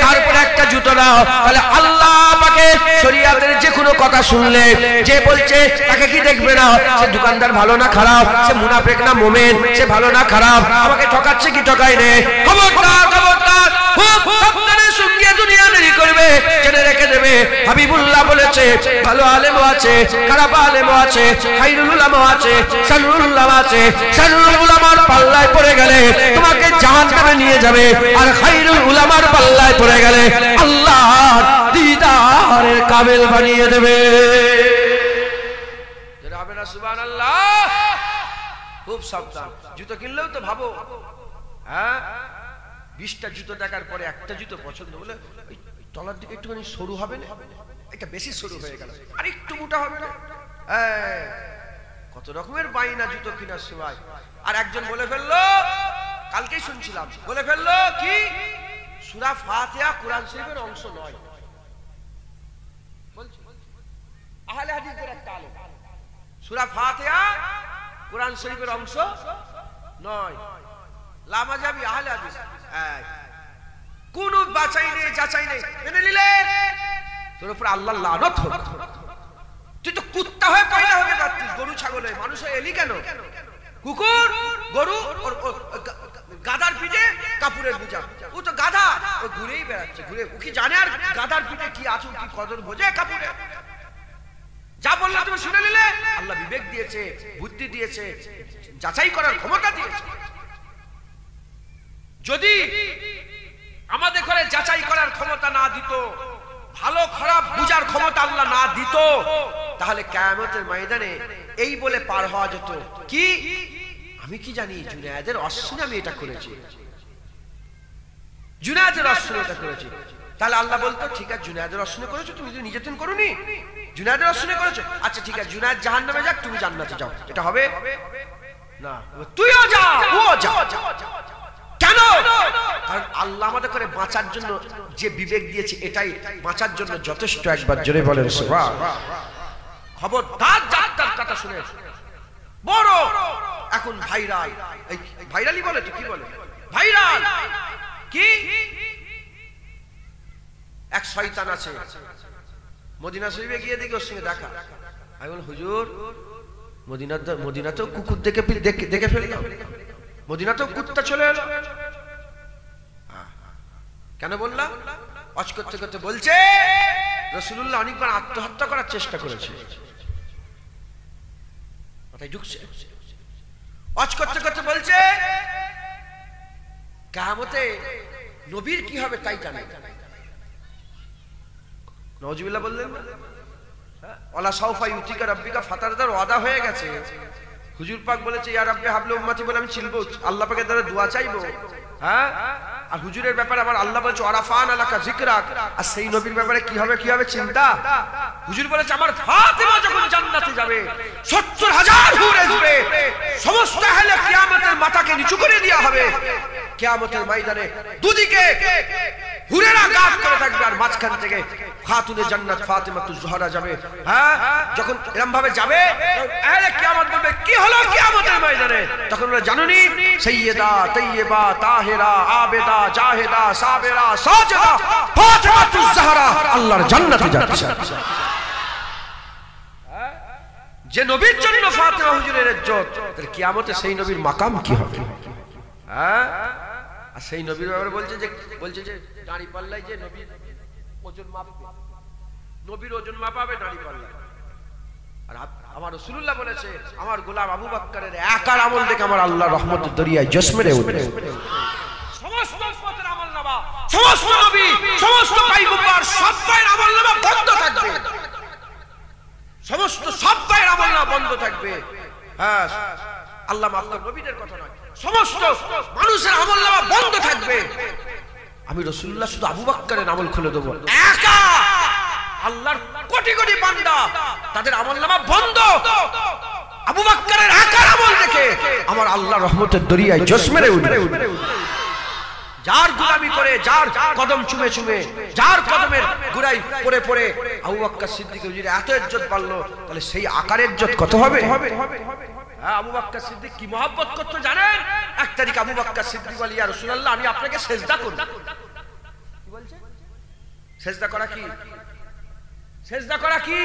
তারপরে একটা জুতো নাও, তাহলে আল্লাহ পাকের শরীয়তের যে কোনো কথা শুনলে যে বলছে তাকে কি দেখবে না, সে দোকানদার ভালো না খারাপ, সে মুনাফিক না মুমিন, সে ভালো না খারাপ, আমাকে ঠকাচ্ছে কি ঠকাই নে। খবরদার, খুব সাবধানে সঙ্গে দুনিয়াদারি করবে, জেনে রেখে দেবে। হাবিবুল্লাহ বলেছে, ভালো আলেমও আছে, খারাপ আলেমও আছে, খায়রুল উলামা আছে, শাররুল উলামা আছে। শাররুল উলামার পাল্লায় পড়ে গেলে তোমাকে জাহান্নামে নিয়ে যাবে, আর খায়রুল উলামার পাল্লায় পড়ে গেলে আল্লাহর দিদারের কাবিল বানিয়ে দেবে। সুবহানাল্লাহ। খুব সাবধান। জুতো কিনলেও তো ভাবো, হ্যাঁ 20টা জুতো দেখার পরে একটা জুতো পছন্দ বলে ওই তলার দিকে একটুখানি সরু হবে না, এটা বেশি সরু হয়ে গেল, আর একটু মোটা হবে না, কত রকমের বাইনা জুতো কেনার সময়। আর একজন বলে ফেললো, কালকেই শুনছিলাম, বলে ফেললো কি সূরা ফাতিহা কোরআন শরীফের অংশ নয়। বলছি আহলে হাদিসের একটা আলেম, সূরা ফাতিহা কোরআন শরীফের অংশ নয়। লামাজাবি আহলে হাদিস কোন বাঁচাই নেই, যাচাই নেই, মেনে নিলে তোর উপর আল্লাহর লানত হোক। তুই তো কুত্তা হয়ে পয়দা হতে পারতিস, গরু ছাগল হয়ে, মানুষ হয়ে এলি কেন? কুকুর গরু গাধার পিঠে কাপুরের বোঝা, ও তো গাধা, ও ঘুরেই বেড়াচ্ছে, ঘুরে ও কি জানে আর গাধার পিঠে কি আছে, কি কদর বোঝে কাপুরে? যা বললে তুমি শুনে নিলে। আল্লাহ বিবেক দিয়েছে, বুদ্ধি দিয়েছে, যাচাই করার ক্ষমতা দিয়েছে। যদি আমাদের ঘরে যাচাই করার ক্ষমতা না দিত, ভালো খারাপ বুঝার ক্ষমতা আল্লাহ না দিত, তাহলে কিয়ামতের ময়দানে এই বলে পার হওয়া যেত কি আমি কি জানি জুনায়েদের অশ্বিনে আমি এটা করেছি, জুনায়েদের অশ্বিনে এটা করেছি। তাহলে আল্লাহ বলতো ঠিক আছে জুনায়েদের অশ্বিনে করেছো, তুমি যদি নিজে তুমি করোনি, জুনায়েদের অশ্বিনে করেছো, আচ্ছা ঠিক আছে জুনায়েদ জাহান্নামে যাক, তুমি জান্নাতে যাও, এটা হবে না? তুইও যা, ও যা। কেন? কারণ আল্লাহ আমাদের করে বাঁচার জন্য যে বিবেক দিয়েছে এটাই বাঁচার জন্য যথেষ্ট। একবার জোরে বলেন সুবহানাল্লাহ। খবরদার যাত্রার কথা শুনে বড় এখন ভাইরাল, এই ভাইরালই বলে তো, কি বলে ভাইরাল, কি এক শয়তান আছে মদিনা শরীফে গিয়ে দেখি ওর সঙ্গে দেখা। আমি বল হুজুর মদিনাতেও কুকুর দেখে ফেললাম, মদিনাতেও কুত্তা চলে এলো। কেন বললাম? ওয়াজ করতে করতে বলছে রাসূলুল্লাহ অনেকবার আত্মহত্যা করার চেষ্টা করেছে, মাথায় ঢুকছে। ওয়াজ করতে করতে বলছে কিয়ামতে নবীর কি হবে তাই জানে। নাউজুবিল্লাহ বললেন না, ওয়ালা সাউফা ইউতিকা রাব্বিকা ফাতারদার ওয়াদা হয়ে গেছে। হুজুর পাক বলেছে ইয়া রাব্বি হাবলি উম্মতি বলে আমি চিনবো, আল্লাহ পাকের দ্বারা দোয়া চাইবো। হ্যাঁ, আর হুজুরের ব্যাপারে আবার আল্লাহ বলেছে ওয়ারাফান আলাকা যিকরাক, আর সেই নবীর ব্যাপারে কি হবে চিন্তা। হুজুর বলেছে আমার ফাতিমা যখন জান্নাতে যাবে ৭০,০০০ হুর আসবে, সমস্ত আহলে কিয়ামতের মাথাকে নিচু করে দেওয়া হবে। কিয়ামতের ময়দানে দুদিকে হুরেরা গাদ করে থাকবে, আর মাঝখান থেকে খাতুনে জান্নাত ফাতিমাতুজ জোহরা যাবে। হ্যাঁ, যখন এরকম ভাবে যাবে আহলে কিয়ামত বলবে কি হলো কিয়ামতের ময়দানে, তখন বলে জানুনি সাইয়্যিদা তাইয়্যিবা তাহিরা আবেদা জাহিদা সাবিরা সাজিদা ফাতিমাতুজ জোহরা আল্লাহর জান্নাতে যাচ্ছে। যে নবীর জন্য ফাতিমা হুজুরের ইজ্জত, তাহলে কিয়ামতে সেই নবীর মাকাম কি হবে? হ্যাঁ, আর সেই নবীর ব্যাপারে বলছে যে দাঁড়ি পাল্লাই যে নবীর ওজন মাপবে, নবীর ওজন মাপাবে দাঁড়ি পাল্লা। আর আমার রাসূলুল্লাহ বলেছে আমার গোলাম আবু বকরের একার আমল দেখে আমার আল্লাহ রহমতের দরিয়ায় জোশ মেরে উঠবে। সমস্ত উম্মতের আমলনামা, সমস্ত নবী, সমস্ত পয়গম্বর সবার আমলনামা বন্ধ থাকবে, সমস্ত সবার আমলনামা বন্ধ থাকবে। হ্যাঁ, আল্লাহ মাফ করুন, নবীদের কথা নয়, সমস্ত মানুষের আমলনামা বন্ধ থাকবে। আমি রাসূলুল্লাহ শুধু আবু বকরের আমল খুলে দেব, একা আল্লাহর কোটি কোটি বান্দা তাদের আমলনামা বন্ধ। আবু বকরের একার আমল দেখে আমার আল্লাহ রহমতের দরিয়ায় জোশ মেরে উঠবে। যার গোলামি করে, যার কদম চুমে চুমে, যার কদমের গুড়াই পড়ে পড়ে আবু বকর সিদ্দিক হুজুর এত ইজ্জত পারলো, তাহলে সেই আকারের ইজ্জত কত হবে? আবু বকর সিদ্দিক কি মহব্বত করতে জানেন? এক তারিখ আবু বকর সিদ্দিক বলে ইয়া রাসূলুল্লাহ আমি আপনাকে সেজদা করব। কি বলছে? সেজদা করা কি? সেজদা করা কি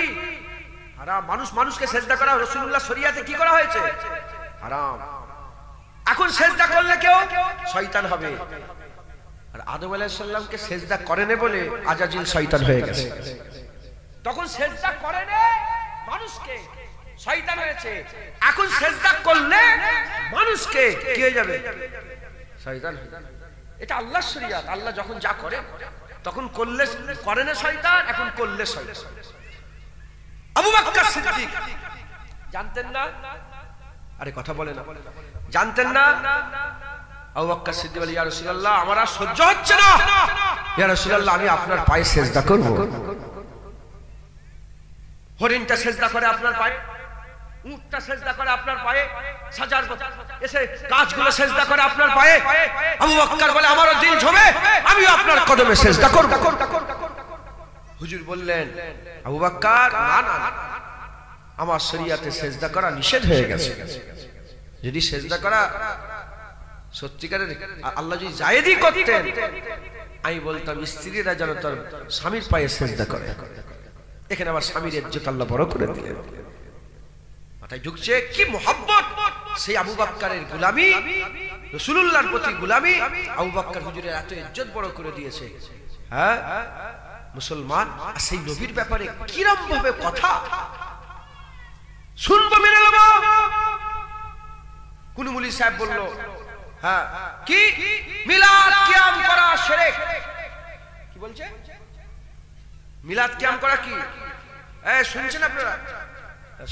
হারাম। মানুষকে সেজদা করা রাসূলুল্লাহ শরীয়তে কি করা হয়েছে? হারাম। এখন সেজদা করলে কেউ শয়তান হবে। আর আদম আলাইহিস সালামকে সেজদা করেনি বলে আজাজিল শয়তান হয়ে গেছে। তখন সেজদা করেনি মানুষকে, শয়তান হয়েছে। এখন সেজদা করলে মানুষকে কি হয়ে যাবে? শয়তান। এটা আল্লাহর শরীয়ত। আল্লাহ যখন যা করে তখন করলে করে না শয়তান, এখন করলে শয়তান। আবু বকর সিদ্দিক জানতেন না আরে কথা বলে না, জানতেন না? আবু বকর সিদ্দিক বলে, ইয়া রাসূলুল্লাহ আমার আর সহ্য হচ্ছে না, ইয়া রাসূলুল্লাহ আমি আপনার পায়ে সিজদা করব। হরিণটা সিজদা করে আপনার পায়ে, উটটা সিজদা করে আপনার পায়ে, সাজার এসে গাছগুলো সিজদা করে আপনার পায়ে। আবু বকর বলে আমারও দিল ঝোবে, আমিও আপনার কদমে সিজদা করব। হুজুর বললেন, আবু বকর না না, আমার শরীয়তে সিজদা করা নিষেধ হয়ে গেছে। যদি সিজদা করা সত্যিকারের আল্লাহ যদি জায়েজই করতেন, আমি বলতাম স্ত্রীরা যেন তার স্বামীর পায়ে সিজদা করে। এখানে আবার স্বামীর ইজ্জত আল্লাহ বড় করে দিলেন। মাথায় ঢুকছে কি মোহাব্বত, সেই আবু বকরের গোলামি, রাসূলুল্লাহর প্রতি গোলামি। আবু বকর হুজুরের এত ইজ্জত বড় করে দিয়েছে। হ্যাঁ মুসলমান, আর সেই নবীর ব্যাপারে কিরম ভাবে কথা শুনবো, মেনে নেব। কোন মুলি সাহেব বলল, হ্যাঁ কি মিলাদ কিয়াম করা শিরক। কি বলছে? মিলাদ কিয়াম করা কি? এই শুনছেন আপনারা?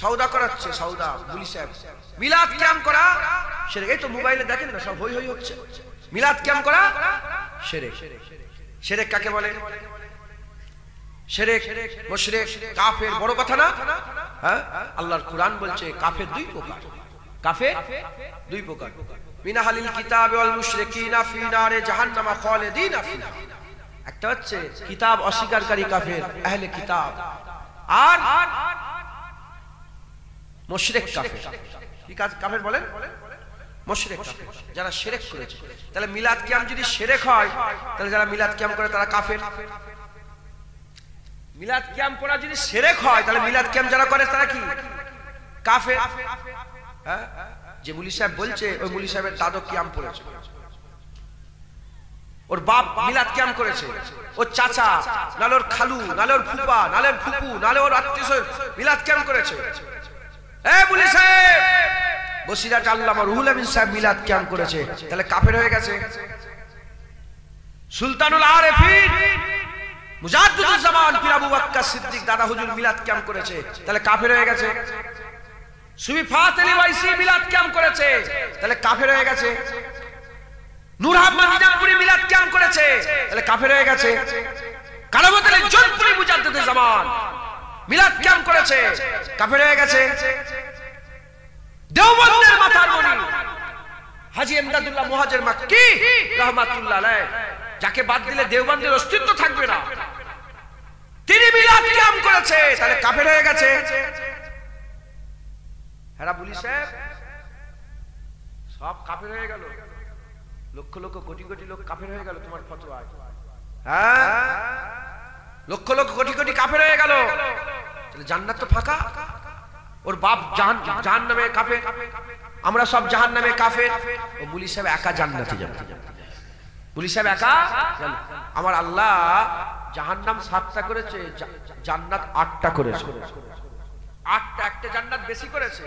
সওদা করাচ্ছে, সওদা মুলি সাহেব। মিলাদ কিয়াম করা শিরক। এই তো মোবাইলে দেখেন না, সব হই হই হচ্ছে। মিলাদ কিয়াম করা শিরক। শিরক কাকে বলে? শিরক মুশরিক কাফের, বড় কথা না? হ্যাঁ আল্লাহর কুরআন বলছে কাফের দুই প্রকার, কাফের দুই প্রকার। মিনাহালিল কিতাব ওয়াল মুশরিকিনা ফি নারে জাহান্নাম খালিদিনা ফিহা। একটা হচ্ছে কিতাব অস্বীকারী কাফের, আহলে কিতাব, আর মুশরিক কাফের। কি কাফের বলেন? মুশরিক কাফের, যারা শিরক করেছে। তাহলে মিলাদ কিয়াম যদি শিরক হয়, তাহলে যারা মিলাদ কিয়াম করে তারা কাফের। মিলাদ কিয়াম করা যদি শিরক হয়, তাহলে মিলাদ কিয়াম যারা করে তারা কি? কাফের। হ্যাঁ যে মুলি সাহেব বলছে, ওই মুলি সাহেবের দাদু কিয়াম পড়েছে, ওর বাপ মিলাদ কিয়াম করেছে, ওর চাচা নালে ওর খালু নালে ওর ফুপা নালে ওর ফুপু নালে ওর আত্মীয় মিলাদ কিয়াম করেছে। এই মুলি সাহেব বসিরাট আল্লামা রুহুল আমিন সাহেব মিলাদ কিয়াম করেছে, তাহলে কাফের হয়ে গেছে। সুলতানুল আরেফিন মুজাদ্দিদুজ জামান পীর আবু বকর সিদ্দিক দাদা হুজুর মিলাদ কিয়াম করেছে, তাহলে কাফের হয়ে গেছে। সুফি ফাত আলী ওয়াইসি মিলাদ কিয়াম করেছে, তাহলে কাফের হয়ে গেছে। নূর আহমদ নিজামপুরি মিলাদ কিয়াম করেছে, তাহলে কাফের হয়ে গেছে। কারামত আলী জোনপুরি মুজাদ্দিদুজ জামান মিলাদ কিয়াম করেছে, কাফের হয়ে গেছে। দেওবন্দের মাথার মণি হাজী ইমদাদুল্লাহ মুহাজির মাক্কি রাহমাতুল্লাহ আলাইহি, যাকে বাদ দিলে দেওবন্দের অস্তিত্ব থাকবে না, তিনি মিলাদ কিয়াম করেছে, তাহলে কাফের হয়ে গেছে। হেরা বলি সাহেব সব কাফের হয়ে গেল, লক্ষ লক্ষ কোটি কোটি লোক কাফের হয়ে গেল তোমার ফতোয়ায়। হ্যাঁ লক্ষ লক্ষ কোটি কোটি কাফের হয়ে গেল, তাহলে জান্নাত তো ফাঁকা। ওর বাপ জাহান্নামে কাফের, আমরা সব জাহান্নামে কাফের। ও মুলি সাহেব একা জান্নাতে যাবে, মুলি সাহেব একা। আমার আল্লাহ জাহান্নাম 7টা করেছে, জান্নাত 8টা করেছে। 8টা, একটা জান্নাত বেশি করেছে।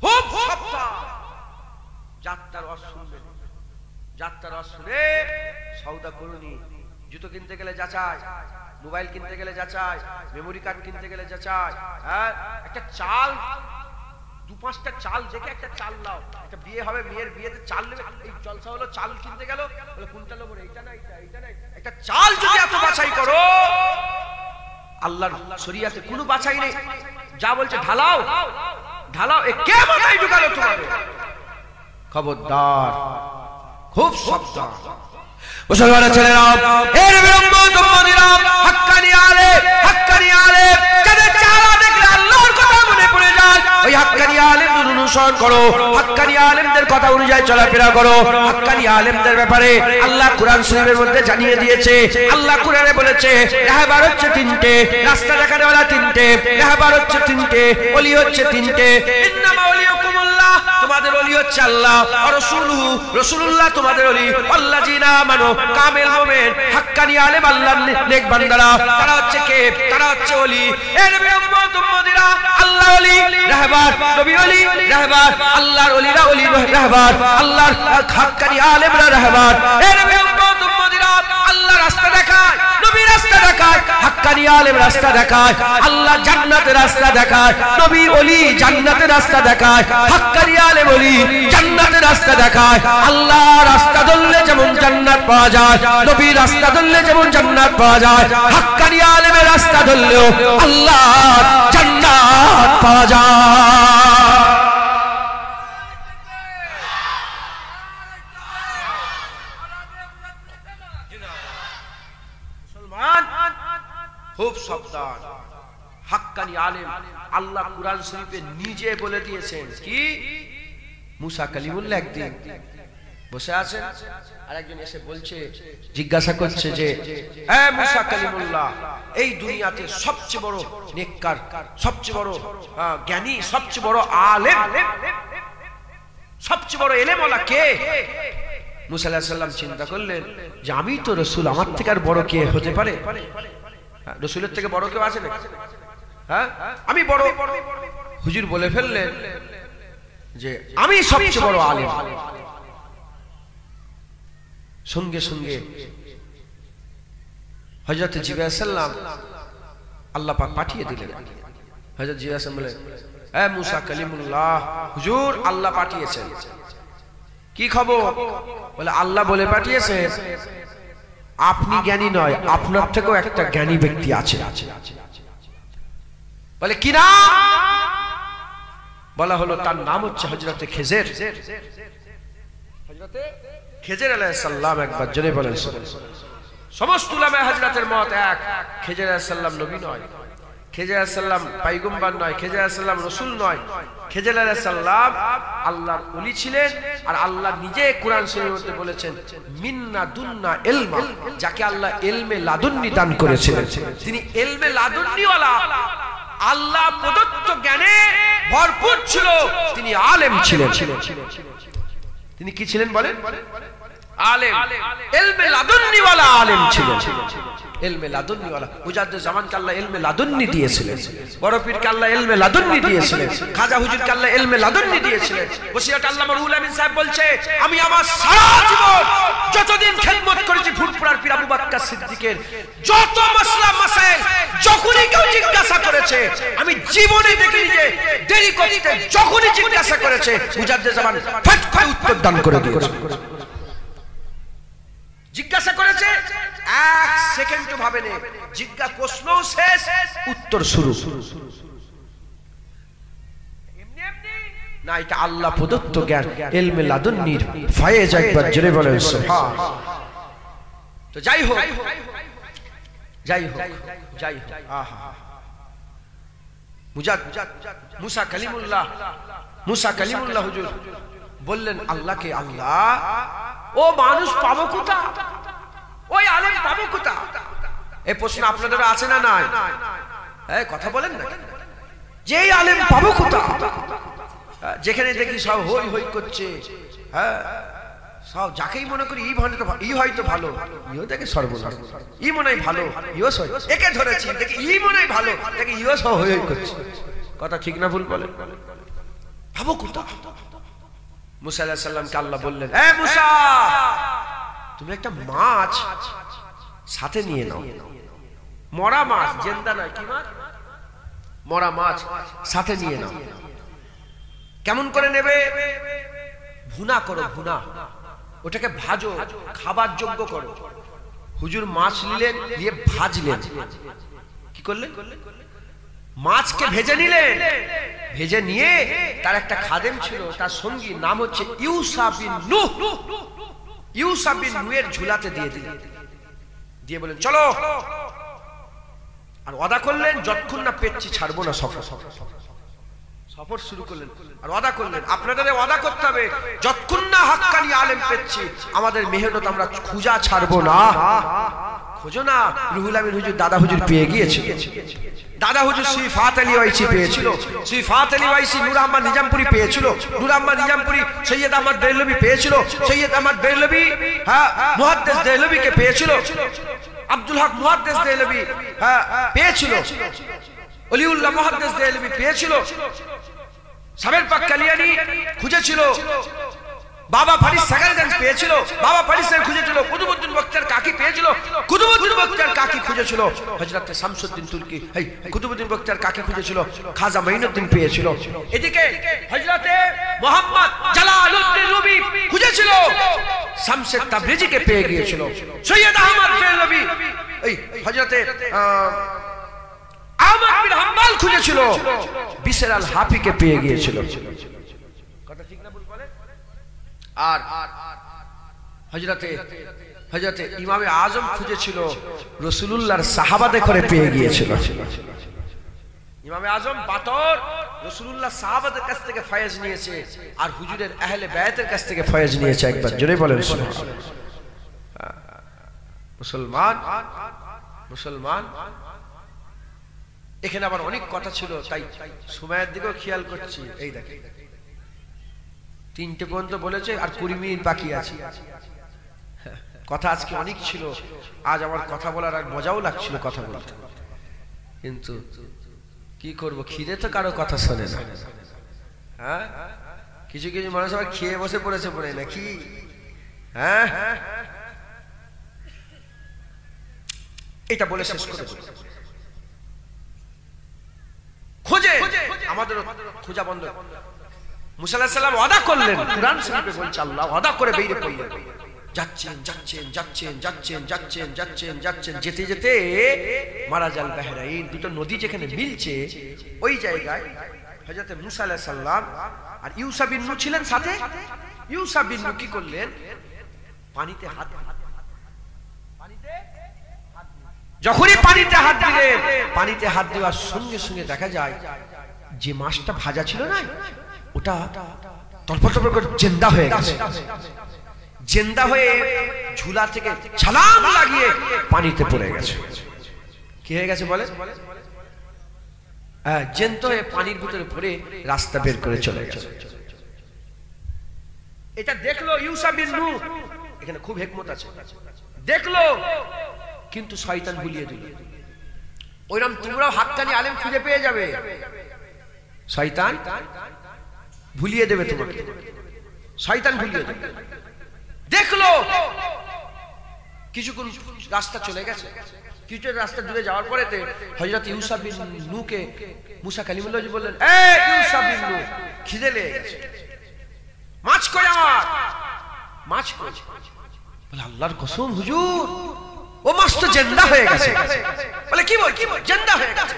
খুব সপ্তাহ যাত্রার রস শুনবে, যাত্রার রস শুনে সওদা করুনি। জুতো কিনতে গেলে যাচাই, মোবাইল কিনতে গেলে যাচাই, মেমোরি কার্ড কিনতে গেলে যাচাই। হ্যাঁ একটা চাল, 2-5টা চাল দেখে একটা চাল নাও। একটা বিয়ে হবে, মেয়ের বিয়েতে চাল নেবে, এই জলসা হলো চাল কিনতে গেল, বলে কোনটা নেবো, এইটা না এইটা, এইটা না। একটা চাল যদি এত বাছাই করো, আল্লাহর শরীয়তে কোনো বাছাই নেই। যা বলছে ঢালাও ঢালাও, এ কে মাথায় ঢুকালো তোমাদের? খবরদার, খুব সাবধান মুসলমানের ছেলেরা, এর বিলম্বত উম্মতিরা, হাক্কানি আলেম, হাক্কানি আলেম যাদের চেহারা দেখলে আল্লাহর কথা মনে পড়ে যায়, ওই হাক্কানি আলেমদের অনুসরণ করো, হাক্কানি আলেমদের কথা অনুযায়ী চলাফেরা করো। হাক্কানি আলেমদের ব্যাপারে আল্লাহ কুরআন শরীফের মধ্যে জানিয়ে দিয়েছে। আল্লাহ কুরআনে বলেছে রাহবার হচ্ছে 3টে, রাস্তা দেখানেওয়ালা 3টে, রাহবার হচ্ছে 3টে, ওলি হচ্ছে 3টে। ইন্নামা ওলিয়াকুমুল্লাহ, তোমাদের ওলি হচ্ছে আল্লাহ, আর রাসূলুহু, রাসূলুল্লাহ তোমাদের ওলি। আল্লাযিনা আমানু, কামেল মুমিন, হাক্কানি আলেম আল্লাহর নেক বান্দারা, তারা হচ্ছে কে? তারা হচ্ছে ওলি। এর উম্মত উম্মতিরা, আল্লাহ ওলি, রাহবার, নবী ওলি, রাহবার, আল্লাহর ওলিরা ওলি, রাহবার, আল্লাহর হাক্কানি আলেমরা রাহবার। এর উম্মত উম্মতিরা, আল্লাহ রাস্তা দেখায়, নবী রাস্তা দেখায়, হাক্কানি আলেম রাস্তা দেখায়, আল্লাহ জান্নাতের রাস্তা দেখায়, নবী ওলি জান্নাতের রাস্তা দেখায়, হাক্কানি আলেম ওলি জান্নাতের রাস্তা দেখায়। আল্লাহ রাস্তা ধরলে যেমন জান্নাত পাওয়া যায়, নবী রাস্তা ধরলে যেমন জান্নাত পাওয়া যায়, হাক্কানি আলেমের রাস্তা ধরলেও আল্লাহ জান্নাত পাওয়া যায়। খুব সাবধান, হাক্কানি আলেম আল্লাহ কুরআন শরীফে নিজে বলে দিয়েছেন কি, মুসা কালিমুল্লাহ একদিন বসে আছেন, আরেকজন এসে বলছে, জিজ্ঞাসা করছে যে এ মুসা কালিমুল্লাহ, এই দুনিয়াতে সবচেয়ে বড় নেককার, সবচেয়ে বড় জ্ঞানী, সবচেয়ে বড় আলেম, সবচেয়ে বড় এলেমওয়ালা কে? মুসা আলাইহিস সালাম চিন্তা করলেন যে আমি তো রাসূল, আমার থেকে আর বড় কে হতে পারে? রাসূলের থেকে বড় কেউ আছে নাকি? হ্যাঁ, আমি বড়। হুজুর বলে ফেললেন যে আমি সবচেয়ে বড় আলেম। সঙ্গে সঙ্গে হযরত জিবরাইল আলাইহিস সালাম আল্লাহ পাক পাঠিয়ে দিলেন। হযরত জিবরাইল আলাইহিস সালাম বলে, এ মুসা কালিমুল্লাহ, হুজুর আল্লাহ পাঠিয়েছেন। কি খবর? বলে আল্লাহ বলে পাঠিয়েছে আপনি জ্ঞানী নয়, আপনার থেকেও একটা জ্ঞানী ব্যক্তি আছে। বলে কি না? বলা হলো তার নাম হচ্ছে হযরত খেজর। হযরত খেজর আলাইহিস সালাম, একবার জোরে বলেন সুবহানাল্লাহ। সমস্ত উলামায়ে হযরতের মত এক, খেজর আলাইহিস সালাম নবী নয়, খেজর আলাইহিস সালাম পয়গম্বর নয়, খেজর আলাইহিস সালাম রাসূল নয়। খেজর আলাইহিস সালাম আল্লাহর ওলি ছিলেন, আর আল্লাহ নিজে কুরআন শরীফের মধ্যে বলেছেন মিন্না দুন্না ইলমা, যাকে আল্লাহ ইলমে লাদুন্নি দান করেছিলেন, তিনি ইলমে লাদুন্নি ওয়ালা, আল্লাহ প্রদত্ত জ্ঞানে ভরপুর ছিল, তিনি আলেম ছিলেন। তিনি কি ছিলেন বলেন? আলেম, ইলমে লাদুন্নি ওয়ালা আলেম ছিলেন। ইলমে লাদুন্নি ওয়ালা মুজাদ্দিদ জামানকে আল্লাহ ইলমে লাদুন্নি দিয়েছিলেন, বড় পীরকে আল্লাহ ইলমে লাদুন্নি দিয়েছিলেন, খাজা হুজুরকে আল্লাহ ইলমে লাদুন্নি দিয়েছিলেন। বসিরহাট আল্লামা রুহুল আমিন সাহেব বলছে, আমি আমার সারা জীবন যতদিন খেদমত করেছি ফুরফুরার পীর আবু বকর সিদ্দিকের যত মাসলা মাসাইল যখনই কেউ জিজ্ঞাসা করেছে, আমি জীবনে দেখিনি যে দেরি করতে যখনই জিজ্ঞাসা করেছে মুজাদ্দিদ জামান ফট করে উত্তর দান করে দিয়েছে। জিজ্ঞাসা করেছে এক সেকেন্ড ভাবে নে, জিজ্ঞাসা প্রশ্ন শেষ, উত্তর শুরু। না, এটা আল্লাহ প্রদত্ত জ্ঞান, ইলমে লাদুন্নির ফায়েজ, একবার জোরে বলেন সুবহানাল্লাহ। তো যাই হোক, যাই হোক, যাই হোক, আহা, মুসা কালিমুল্লাহ, মুসা কালিমুল্লাহ হুজুর বললেন আল্লাহকে, আল্লাহ ও মানুষ পাবো কোথা, ওই আলেম পাবো কোথা? এই প্রশ্ন আপনাদের আছে না নাই? কথা বলেন না, যে আলেম পাবো কোথা? যেখানে দেখি সব হই হই করছে, হ্যাঁ, সব যাকেই মনে করি ই হয়তো ভালো, ইও দেখে সর্বনাশ, ই মনে হয় ভালো, ইও একে ধরেছি, দেখি ই মনে হয় ভালো, দেখি ইও সব হই হই করছে। কথা ঠিক না ভুল বলেন? পাবো কোথা? মুসা আলাইহিস সালামকে আল্লাহ বললেন, এ মুসা, তুমি একটা মাছ সাথে নিয়ে নাও, মরা মাছ, জিন্দা নয়, কি মাছ? মরা মাছ সাথে নিয়ে নাও। কেমন করে নেবে? ভুনা করো, ভুনা, ওটাকে ভাজো, খাবার যোগ্য করো। হুজুর মাছ নিলেন, নিয়ে ভাজলেন। কি করলেন? মাছকে ভেজে নিলেন, ভেজে নিয়ে তার একটা খাদেম ছিল, তার সঙ্গী, নাম হচ্ছে ইউসা বিন নূহ। ইউসা বিন নূহের ঝুলাতে দিয়ে দিলেন, দিয়ে বলেন চলো। আর ওয়াদা করলেন যতক্ষণ না পেচ্ছি ছাড়বো না, সফর শুরু করলেন। আর ওয়াদা করলেন আপনাদের ওয়াদা করতে হবে যতক্ষণ না হাক্কানি আলেম পেচ্ছি আমাদের মেহনত আমরা খুঁজা ছাড়বো না। খোঁজো না, রুহুল আমিন হুজুর দাদা হুজুর পেয়ে গিয়েছে। দাদা হুজুর সিফাত আলী ওয়াইসি পেয়েছিল, সিফাত আলী ওয়াইসি নূর আহমদ নিজামপুরি পেয়েছিল, নূর আহমদ নিজামপুরি সৈয়দ আহমদ বেরলভী পেয়েছিল, সৈয়দ আহমদ বেরলভী হ্যাঁ মুহাদ্দিস দেহলভীকে পেয়েছিল, আব্দুল হক মুহাদ্দিস দেহলভী হ্যাঁ পেয়েছিল, ওলিউল্লাহ মুহাদ্দিস দেহলভী পেয়েছিল, সাবের পাক কালিয়ানি খুঁজেছিল, বাবা ফারিস সাগারগঞ্জ পেয়েছিল, বাবা ফারিসের খুঁজেছিল, কুতুবউদ্দিন বখতিয়ার কাকি পেয়েছিল, কুতুবউদ্দিন বখতিয়ার কাকি খুঁজেছিল হযরত শামসুদ্দিন তুর্কি, এই কুতুবউদ্দিন বখতিয়ার কাকি খুঁজেছিল, খাজা মাইনুদ্দিন পেয়েছিল। এদিকে হযরতে মুহাম্মদ জালালউদ্দিন রুমি খুঁজেছিল, শামসে তাবরিজিকে পেয়ে গিয়েছিল। সৈয়দ আহমদ বেরলভী এই হযরতে আহমদ বিন হাম্বল খুঁজেছিল, বিশর আল হাফিকে পেয়ে গিয়েছিল। কথা ঠিক না ভুল বলে? আর হযরতে ইমামে আজম খুঁজেছিল, রাসূলুল্লাহর সাহাবাদের করে পেয়ে গিয়েছিল। ইমামে আজম বাতর রাসূলুল্লাহ সাহাবাদের কাছ থেকে ফয়েজ নিয়েছে, আর হুজুরের আহলে বায়াতের কাছ থেকে ফয়েজ নিয়েছে। একবার জোরে বলেন সুবহানাল্লাহ। মুসলমান এখানে আবার অনেক কথা ছিল, তাই সময়ের দিকেও খেয়াল করছি। এই দেখেন 3টে পর্যন্ত বলেছে, আর 20 মিনিট বাকি আছে। কথা আজকে অনেক ছিল, আজ আমার কথা বলার আর মজাও লাগছিল কথা বলতে, কিন্তু কি করব, খিদে তো কারো কথা শোনে না। হ্যাঁ, কিছু কিছু মানুষ আবার খেয়ে বসে পড়েছে পড়ে নাকি। হ্যাঁ, এটা বলে শেষ করে খোঁজে, আমাদের খোঁজা বন্ধ। মুসা আলাইহিস সালাম ওয়াদা করলেন, কুরআন শরীফে বলছে আল্লাহ ওয়াদা করে বেরিয়ে পড়লেন। যাচ্ছেন, যেতে যেতে মারাজাল বাহরাইন, দুটো নদী যেখানে মিলছে ওই জায়গায় হযরত মুসা আলাইহিস সালাম আর ইউসা বিন নূহ ছিলেন সাথে। ইউসা বিন নূহ কি করলেন, পানিতে হাত, যখনই পানিতে হাত দিলেন, পানিতে হাত দেওয়ার সঙ্গে সঙ্গে দেখা যায় যে মাছটা ভাজা ছিল না, ওটা তলপট তলপট করে জিন্দা হয়ে গেছে। জিন্দা হয়ে ঝুলা থেকে ছালাম লাগিয়ে পানিতে পড়ে গেছে। কি হয়ে গেছে বলে? হ্যাঁ, জ্যান্ত হয়ে পানির ভিতরে পড়ে রাস্তা বের করে চলে গেছে। এটা দেখলো ইউসা বিন নূহ, এখানে খুব হিকমত আছে। দেখলো, কিন্তু শয়তান ভুলিয়ে দিল। ওইরকম তোমরাও হাক্কানি আলেম খুঁজে পেয়ে যাবে, শয়তান ভুলিয়ে দেবে তোমাকে, শয়তান ভুলিয়ে দেবে। দেখলো কিছুক্ষণ রাস্তা চলে গেছে, কিছু রাস্তা দূরে যাওয়ার পরে হযরত ইউসা বিন নূহকে মুসা কালিমুল্লাহ জি বললেন, এই ইউসা বিন নূহ, খিদে লেগে গেছে, মাছ কই আমার, মাছ কই? বলে আল্লাহর কসম হুজুর, ও মাছ তো জিন্দা হয়ে গেছে। বলে কি বল, জিন্দা হয়ে গেছে?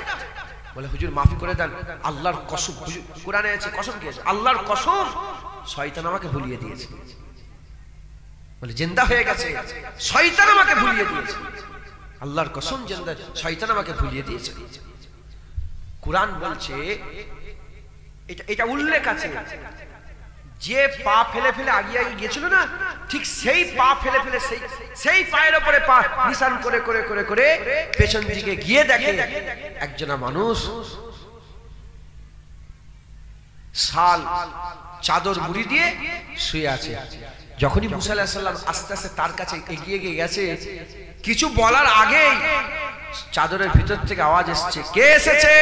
বলে হুজুর মাফ করে দেন, আল্লাহর কসম, হুজুর কোরআনে আছে কসম কি আছে, আল্লাহর কসম শয়তান আমাকে ভুলিয়ে দিয়েছে। বলে জিন্দা হয়ে গেছে, শয়তান আমাকে ভুলিয়ে দিয়েছে, আল্লাহর কসম জিন্দা, শয়তান আমাকে ভুলিয়ে দিয়েছে। কুরআন বলছে, এটা উল্লেখ আছে, যে পা ফেলে ফেলে আগিয়ে গিয়েছিল না, ঠিক সেই পা ফেলে ফেলে সেই পায়ের উপরে পা নিশান করে করে করে করে পেছন দিকে গিয়ে দেখে একজন মানুষ শাল চাদর মুড়ি দিয়ে শুয়ে আছে। যখনই মুসা আলাইহিস সালাম আস্তে আস্তে তার কাছে এগিয়ে গেছে, কিছু বলার আগেই চাদরের ভিতর থেকে আওয়াজ এসেছে, কে এসেছে?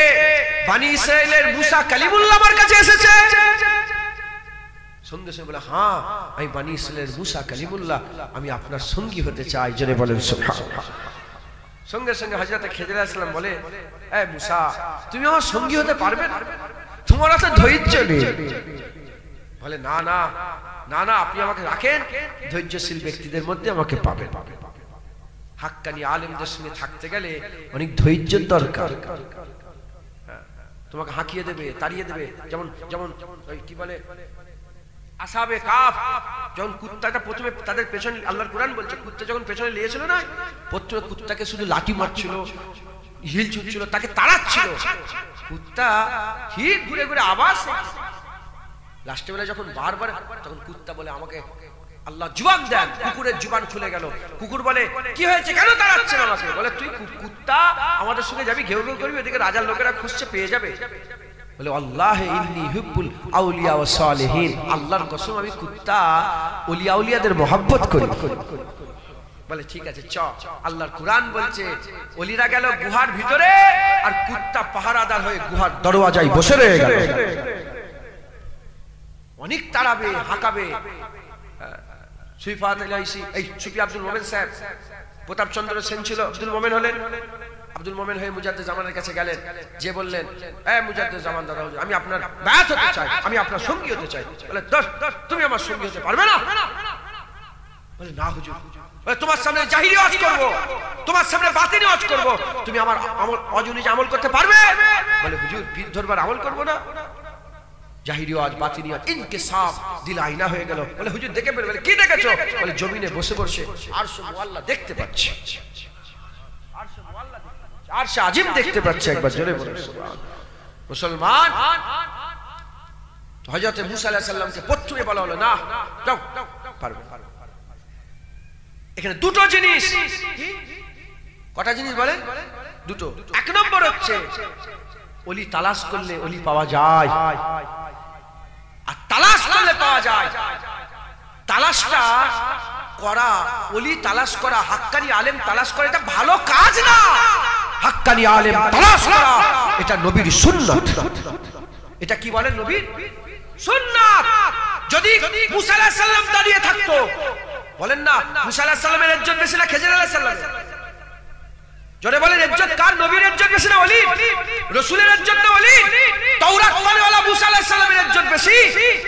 বনি ইসরাইলের মুসা কালিমুল্লাহ আমার কাছে এসেছে। সঙ্গে সঙ্গে বলে, হ্যাঁ আমি বনি ইসরাইলের মুসা কালিমুল্লাহ, আমি আপনার সঙ্গী হতে চাই। জেনে বলেন সুবহানাল্লাহ। সঙ্গে সঙ্গে হযরত খিজির আলাইহিস সালাম বলে, এ মুসা, তুমি আমার সঙ্গী হতে পারবে না, তোমার তো ধৈর্য নেই। বলে না না না না, আপনি আমাকে রাখেন, ধৈর্যশীল ব্যক্তিদের মধ্যে আমাকে পাবেন। হাক্কানি আলেমদের সঙ্গে থাকতে গেলে অনেক ধৈর্যের দরকার। তোমাকে হাঁকিয়ে দেবে, তাড়িয়ে দেবে। যেমন যেমন কি বলে আসহাবে কাফ, যখন কুত্তাটা প্রথমে তাদের পেছনে, আল্লাহর কুরআন বলছে কুত্তা যখন পেছনে নিয়েছিল না, প্রথমে কুত্তাকে শুধু লাঠি মারছিল, হিল ছুটছিল, তাকে তাড়াচ্ছিল। কুত্তা ঠিক ঘুরে ঘুরে আবার লাস্টে বেলা যখন বারবার, তখন কুত্তা বলে, আমাকে আল্লাহ জুবান দেন। কুকুরের জুবান খুলে গেল। কুকুর বলে, কি হয়েছে, কেন তাড়াচ্ছেন আমাকে? বলে, তুই কুত্তা আমাদের সঙ্গে যাবি, ঘেউ ঘেউ করবি, এদিকে রাজার লোকেরা খুঁজছে, পেয়ে যাবে। বলে, আল্লাহ ইন্নী হুব্বুল আউলিয়া ওয়া সালিহিন, আল্লাহর কসম আমি কুত্তা ওলিয়া আউলিয়াদের মহব্বত করি। বলে ঠিক আছে চ। আল্লাহর কুরআন বলছে, ওলিরা গেল গুহার ভিতরে, আর কুত্তা পাহারাদার হয়ে গুহার দরওয়াজায় বসে রয়ে গেল। অনেক তাড়াবে, হাঁকাবে, সুইফাত এলাইসি, এই সুফি আব্দুল মোমেন সাহেব, প্রতাপ চন্দ্র সেন ছিল, আব্দুল মোমেন হলেন। আব্দুল মোমেন হয়ে মুজাদ্দেদ জামানের কাছে গেলেন, যে বললেন, মুজাদ্দেদ জামান দাদা হুজুর, আমি আপনার বায়াত হতে চাই, আমি আপনার সঙ্গী হতে চাই। বলে, তুমি আমার সঙ্গী হতে পারবে না? বলে, না হুজুর। বলে, তোমার সামনে জাহিরি ওয়াজ করব, তোমার সামনে বাতিনি ওয়াজ করব, তুমি আমার আমল অজুনিজ আমল করতে পারবে? বলে, হুজুর পীর ধরবার আমল করব না। জাহিরি ওয়াজ, বাতিনি ওয়াজ, ইনকিসাব, দিল আয়না হয়ে গেল। বলে, হুজুর দেখে ফেলে। বলে, কি দেখেছো? বলে, জমিনে বসে বসে আরশ মুআল্লা দেখতে পাচ্ছি, আরশ আজিম দেখতে পাচ্ছি। একবার জোরে বলুন সুবহানাল্লাহ। মুসলমান, হযরত মুসা আলাইহিস সালামকে প্রথমে বলা হলো, না যাও, পারবে। এখানে দুটো জিনিস। কটা জিনিস বলেন? দুটো। এক নম্বর হচ্ছে ওলি তালাশ করলে ওলি পাওয়া যায়, আর তালাশ করলে পাওয়া যায়। তালাশটা করা, ওলি তালাশ করা, হাক্কানি আলেম তালাশ করা, এটা ভালো কাজ না। হাক্কানি আলেম তালাশ করা এটা নবীর সুন্নাত। এটা কি বলেন? নবীর সুন্নাত। যদি মুসা আলাইহিস সালাম দাঁড়িয়ে থাকতো, বলেন না মুসা আলাইহিস সালামের ইজ্জত বেশি না খেজর আলাইহিস সালামের? জোরে বলেন, ইজ্জত কার? নবীর ইজ্জত বেশি না ওলি? রাসূলের ইজ্জত না ওলি? তাওরাত মানেওয়ালা মুসা আলাইহিস সালামের ইজ্জত বেশি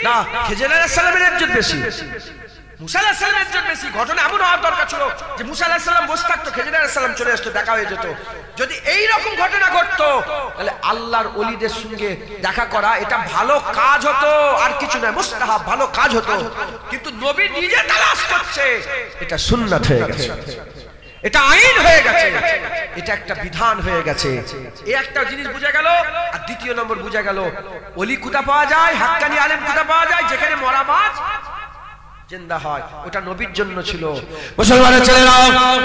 না খেজর আলাইহিস সালামের ইজ্জত বেশি? মুসা আলাইহিস সালামের ইজ্জত বেশি। ঘটনা এমন হওয়ার দরকার ছিল যে মুসা আলাইহিস সালাম বসে থাকতো, খেজর আলাইহিস সালাম চলে আসতো, দেখা হয়ে যেত। যদি এই রকম ঘটনা ঘটতো, তাহলে আল্লাহর ওলিদের সঙ্গে দেখা করা এটা ভালো কাজ হতো, আর কিছু নয়, মুস্তাহাব ভালো কাজ হতো। কিন্তু নবী নিজে তালাশ করছে, এটা সুন্নাত হয়ে গেছে, এটা আইন হয়ে গেছে, এটা একটা বিধান হয়ে গেছে। এই একটা জিনিস বুঝা গেল। আর দ্বিতীয় নম্বর বুঝা গেল, ওলি কোথা পাওয়া যায়, হাক্কানি আলেম কোথা পাওয়া যায়? যেখানে মরা মাছ জিন্দা হয়, ওটা নবীর জন্য ছিল। মুসলমানের ছেলেরা,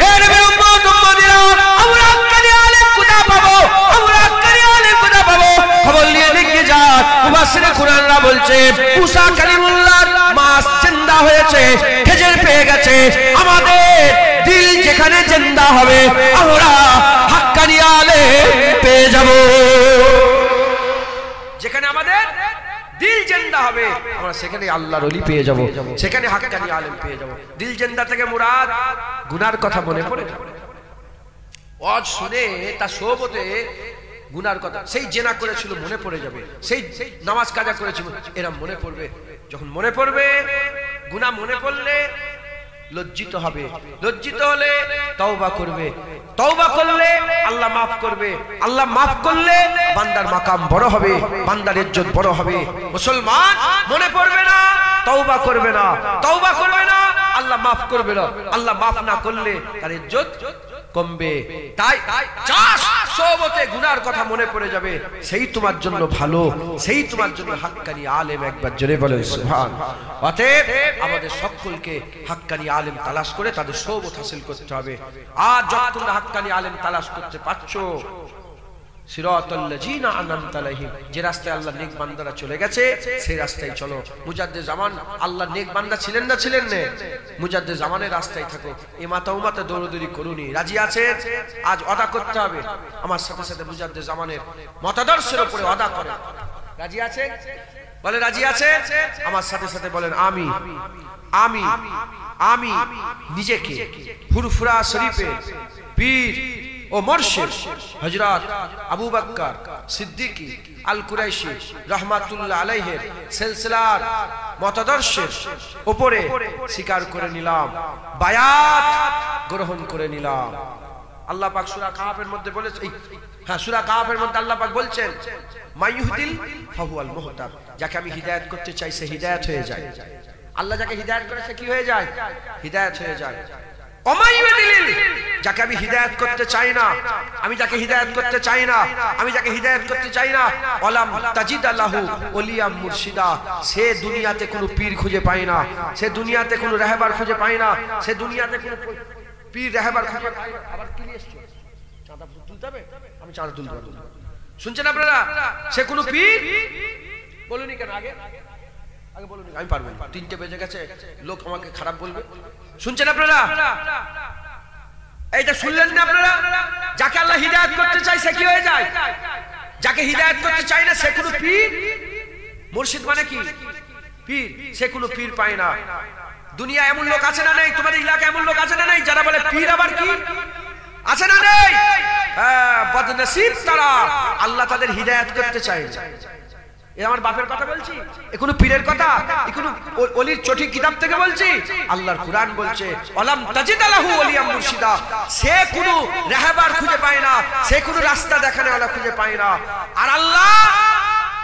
এ নবীর উম্মত উম্মতিরা, আমরা হাক্কানি আলেম কোথা পাবো? আমরা হাক্কানি আলেম কোথা পাবো? খবর নিয়ে দেখে যান, মুফাসসিরে কুরআনরা বলছে মুসা কালিমুল্লাহর মাছ জিন্দা হয়েছে, খেজর পেয়ে গেছে। আমাদের দিল যেখানে জিন্দা হবে, আমরা হাক্কানি আলেম পেয়ে যাব। যেখানে আমাদের দিল জিন্দা হবে, আমরা সেখানে আল্লাহর ওলি পেয়ে যাব, সেখানে হাক্কানি আলেম পেয়ে যাব। দিল জিন্দা থেকে মুরাদ গুনার কথা মনে পড়ে যাবে। ওয়াজ শুনে তার সোহবতে গুনার কথা, সেই জেনা করেছিল মনে পড়ে যাবে, সেই নামাজ কাজা করেছিল এরা মনে পড়বে। যখন মনে পড়বে, গুনাহ মনে পড়লে লজ্জিত হবে, লজ্জিত হলে তওবা করবে, তওবা করলে আল্লাহ মাফ করবে, আল্লাহ মাফ করলে বান্দার মাকাম বড় হবে, বান্দার ইজ্জত বড় হবে। মুসলমান মনে পড়বে না, তওবা করবে না, তওবা করবে না, আল্লাহ মাফ করবে না, আল্লাহ মাফ না করলে তার ইজ্জত কমবে। তাই সোহবতে গুনার কথা মনে পড়ে যাবে, সেই তোমার জন্য ভালো, সেই তোমার জন্য হাক্কানি আলেম। একবার জোরে বলেন সুবহানাল্লাহ। অতএব আমাদের সকলকে হাক্কানি আলেম তালাশ করে তাদের সোহবত হাসিল করতে হবে। আর যতক্ষণ হাক্কানি আলেম তালাশ করতে পারছো, সিরাতাল লাযিনা আনআমতা আলাইহিম, যে রাস্তায় আল্লাহ নেক বান্দারা চলে গেছে সেই রাস্তায় চলো। মুজাদ্দিদ জামান আল্লাহ নেক বান্দা ছিলেন না ছিলেন না? মুজাদ্দিদ জামানের রাস্তায় থাকো। এ মাতা ও মাতা দৌড়দৌড়ি করুনি। রাজি আছেন? আজ ওয়াদা করতে হবে আমার সাথে সাথে মুজাদ্দিদ জামানের মতাদর্শের উপরে ওয়াদা করে। রাজি আছেন? বলে রাজি আছেন? আমার সাথে সাথে বলেন আমি আমি আমি নিজেকে ফুরফুরা শরীফের পীর ও মুর্শিদ হযরত আবু বকর সিদ্দিকী আল কুরাইশি রাহমাতুল্লাহ আলাইহির সিলসিলার মতাদর্শের উপরে স্বীকার করে নিলাম, বায়াত গ্রহণ করে নিলাম। আল্লাহ পাক সূরা কাহফের মধ্যে বলেছে, হ্যাঁ সূরা কাহফের মধ্যে আল্লাহ পাক বলছেন মাইয়ুহদিল ফাহুয়াল মুহতাদ, যাকে আমি হিদায়াত করতে চাই সে হিদায়াত হয়ে যায়। আল্লাহ যাকে হিদায়াত করে সে কি হয়ে যায়? হিদায়াত হয়ে যায়। অমাইয়ুদিল, যাকে আমি হিদায়াত করতে চাই না, আমি যাকে হিদায়াত করতে চাই না, আমি যাকে হিদায়াত করতে চাই না, ওয়ালাম তাজিদ লাহু ওলিয়াম মুরশিদা, সে দুনিয়াতে কোনো পীর খুঁজে পায় না, সে দুনিয়াতে কোনো রাহবার খুঁজে পায় না, সে দুনিয়াতে কোনো পীর রাহবার খুঁজে পায় না। আবার কি নিয়ে এসছো? চাঁদা তুলতে হবে? আমি চাঁদা তুলতে পারবো। শুনছেন আপনারা? সে কোনো পীর বলুনি কেন? আগে আগে বলুন, আমি পারবো। 3টে বেজে গেছে, লোক আমাকে খারাপ বলবে। শুনছেন আপনারা? এইটা শুনলেন না আপনারা? যাকে আল্লাহ হিদায়াত করতে চায় সে কি হয়ে যায়? যাকে হিদায়াত করতে চায় না সে কোনো পীর, মুর্শিদ মানে কি? পীর, সে কোনো পীর পায় না। দুনিয়া এমন লোক আছে না নেই? তোমাদের এলাকা এমন লোক আছে না নেই যারা বলে পীর আবার কি? আছে না নেই? হ্যাঁ, বদনসিব তারা, আল্লাহ তাদের হিদায়াত করতে চায়। এ আমার বাপের কথা বলছি, এ কোনো পীরের কথা, এ কোনো ওলির চটি কিতাব থেকে বলছি? আল্লাহর কুরআন বলছে ওয়ালাম তাজিদ লাহু ওলিয়াম মুর্শিদা, সে কোনো রাহবার খুঁজে পায় না, সে কোনো রাস্তা দেখানেওয়ালা খুঁজে পায় না। আর আল্লাহ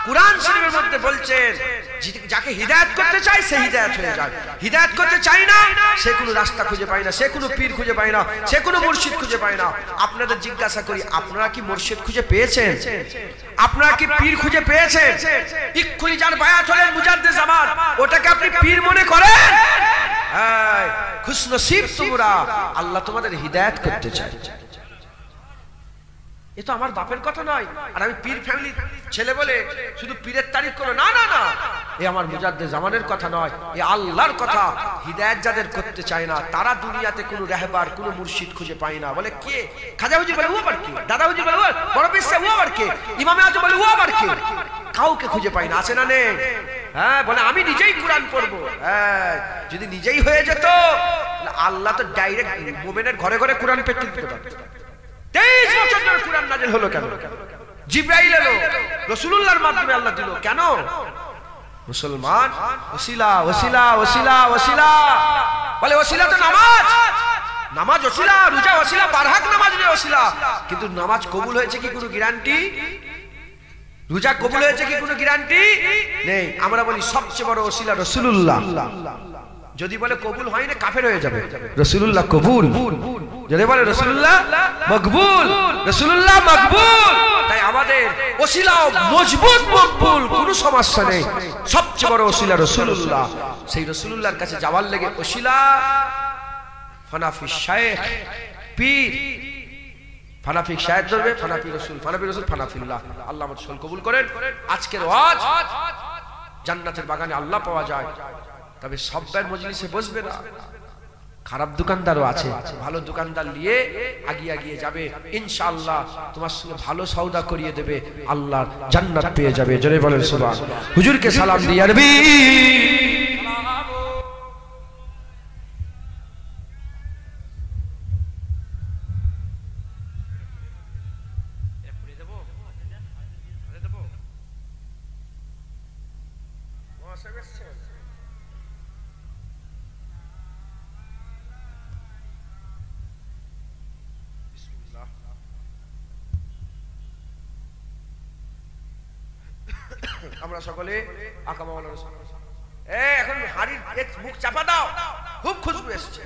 কুরআন শরীফের মধ্যে বলছেন যাকে হিদায়াত করতে চায় সে হিদায়াত হয়ে যায়, হিদায়াত করতে চায় না সে কোনো রাস্তা খুঁজে পায় না, সে কোনো পীর খুঁজে পায় না, সে কোনো মুর্শিদ খুঁজে পায় না। আপনাদের জিজ্ঞাসা করি, আপনারা কি মুর্শিদ খুঁজে পেয়েছেন? আপনারা কি পীর খুঁজে পেয়েছেন? ইক্ষুনি যার বায়াত হলেন মুজাদ্দিদ জামান, ওটাকে আপনি পীর মনে করেন? হ্যাঁ, খুশনসিব তোমরা, আল্লাহ তোমাদের হিদায়াত করতে চায়। এ তো আমার বাপের কথা নয়, আর আমি পীর ফ্যামিলি ছেলে বলে শুধু পীরের তারিফ করো না, না না, এ আমার মুজাদ্দিদ জামানের কথা নয়, এ আল্লাহর কথা। হিদায়াত যাদের করতে চায় না তারা দুনিয়াতে কোনো রাহবার, কোনো মুর্শিদ খুঁজে পায় না। বলে কে? খাজা হুজুর বলে ও আবার কে, দাদা হুজুর বলে ও, বড় পীর সাহেব ও আবার কে, ইমামে আজম বলে ও আবার কে, কাউকে খুঁজে পায় না। আছে না নেই? হ্যাঁ, বলে আমি নিজেই কোরআন পড়বো। হ্যাঁ, যদি নিজেই হয়ে যেত আল্লাহ তো ডাইরেক্ট মুমিনের ঘরে ঘরে কোরআন পেতে দিতে পারত। 23 বছর ধরে কোরআন নাযিল হলো কেন? জিবরাইল এলো, রাসূলুল্লাহর মাধ্যমে আল্লাহ দিল কেন? মুসলমান ওসিলা ওসিলা ওসিলা ওসিলা বলে, ওসিলা তো নামাজ, নামাজ ওসিলা, রোজা ওসিলা, বারহাক নামাজ নিয়ে ওসিলা, কিন্তু নামাজ কবুল হয়েছে কি কোনো গ্যারান্টি? রোজা কবুল হয়েছে কি কোনো গ্যারান্টি নেই। আমরা বলি সবচেয়ে বড় ওসিলা রাসূলুল্লাহ। যদি বলে কবুল হয় না কাফের হয়ে যাবে। রাসূলুল্লাহ কবুল, যদি বলে রাসূলুল্লাহ মকবুল, রাসূলুল্লাহ মকবুল। তাই আমাদের ওসিলাও মজবুত মকবুল, কোনো সমস্যা নেই। সবচেয়ে বড় ওসিলা রাসূলুল্লাহ। সেই রাসূলুল্লাহর কাছে যাওয়ার লেগে ওসিলা ফানাফি শাইখ পীর, ফানাফি শাইখ ধরবে, ফানাফি রাসূল, ফানাফি রাসূল, ফানাফিল্লাহ। আল্লাহ আমাদের সকল কবুল করেন। আজকের ওয়াজ জান্নাতের বাগানে আল্লাহ পাওয়া যায়, তবে সব্বার মজলিসে বসবে না। খারাপ দোকানদারও আছে, ভালো দোকানদার নিয়ে আগিয়ে আগিয়ে যাবে, ইনশাআল্লাহ তোমার সঙ্গে ভালো সওদা করিয়ে দেবে, আল্লাহ জান্নাত পেয়ে যাবে। জোরে বলেন সুবহান। হুজুরকে সালাম দিয়ে আরবি আমরা সকলে আকা মাওলানা এখন হাড়ির মুখ চাপা দাও, খুব খুশবু এসছে।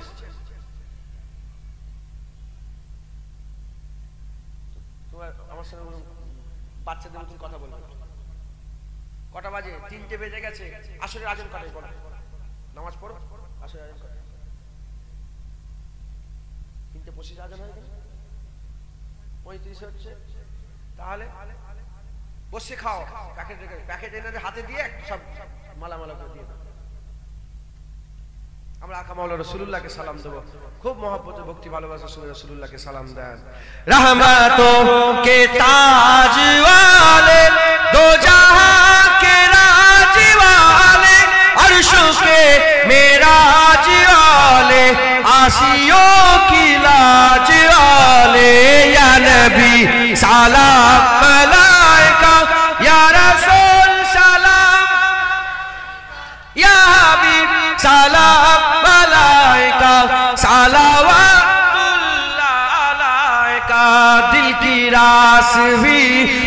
তোমার আমার সঙ্গে বাচ্চাদের মতন কথা বলবে। কটা বাজে? 3টে বেজে গেছে। আসরের আজান কটায় পড়ো? নামাজ পড়ো, আসরের আজান কটায়? 3:25 আজান হয়ে গেল, 35 হচ্ছে। তাহলে বসে খাও, প্যাকেট এনে হাতে দিয়ে সব মালামালা করে দিয়ে দাও। আমরা আকা মাওলানা রাসূলুল্লাহকে সালাম দেব, খুব মহব্বতে ভক্তি ভালোবাসা শুনে রাসূলুল্লাহকে সালাম দেন। रहमतों के ताज वाले, दो जहां के राज वाले, अर्शों के मेराज वाले, आसियों की लाज वाले, या नबी सलाम मलाइका, या रसूल सलाम, या हबीब सलाम मलाइका, सलावतुल्लाह अलैका। दिल की रास भी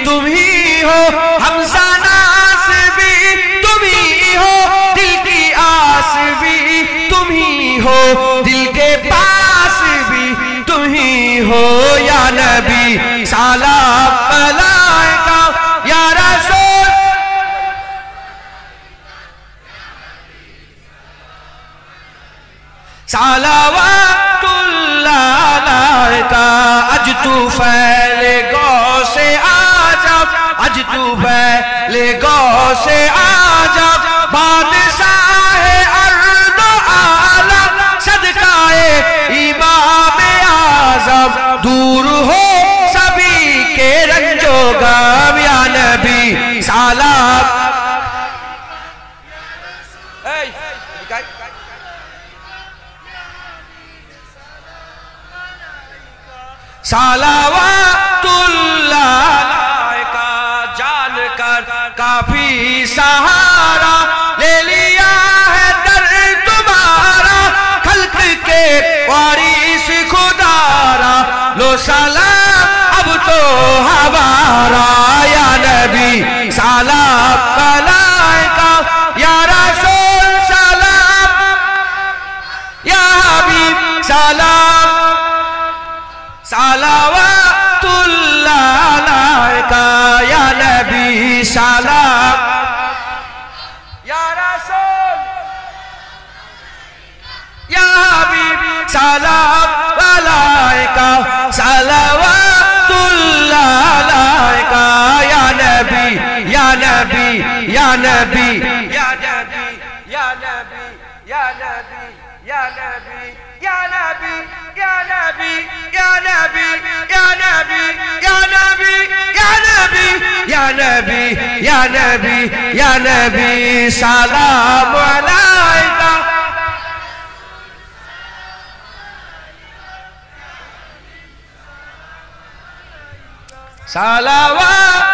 तुम ही हो, हमसनास भी तुम ही हो, दिल की आस भी तुम ही हो, दिल के पास भी तुम ही हो, या नबी सलाम मलाइका, या रसूल सलावतुल्लाह अलैका। अज तू फैले गौ से आजा, अज तू फैले गौ से आजा, बादशाह अर्द आलम, सदकाए इमाम आज़म, दूर हो सभी के रंजो गम, या नबी सलाम। सलावतुल्लाह का जान कर काफी सहारा ले लिया है दर तुम्हारा खल्क के वारिस खुदारा लो सलाम अब तो हमारा या नबी सलाम मलाइका या रसूल सलाम या हबीब सलाम सलावतुल्लाह अलैका या नबी सलाम या रसूल या हबीब सलाम अलैका सलावतुल्लाह अलैका या नबी या नबी या नबी या नबी या नबी या नबी या नबी या नबी या नबी या नबी या नबी या नबी या नबी या नबी या नबी सलाम अलैका सलावत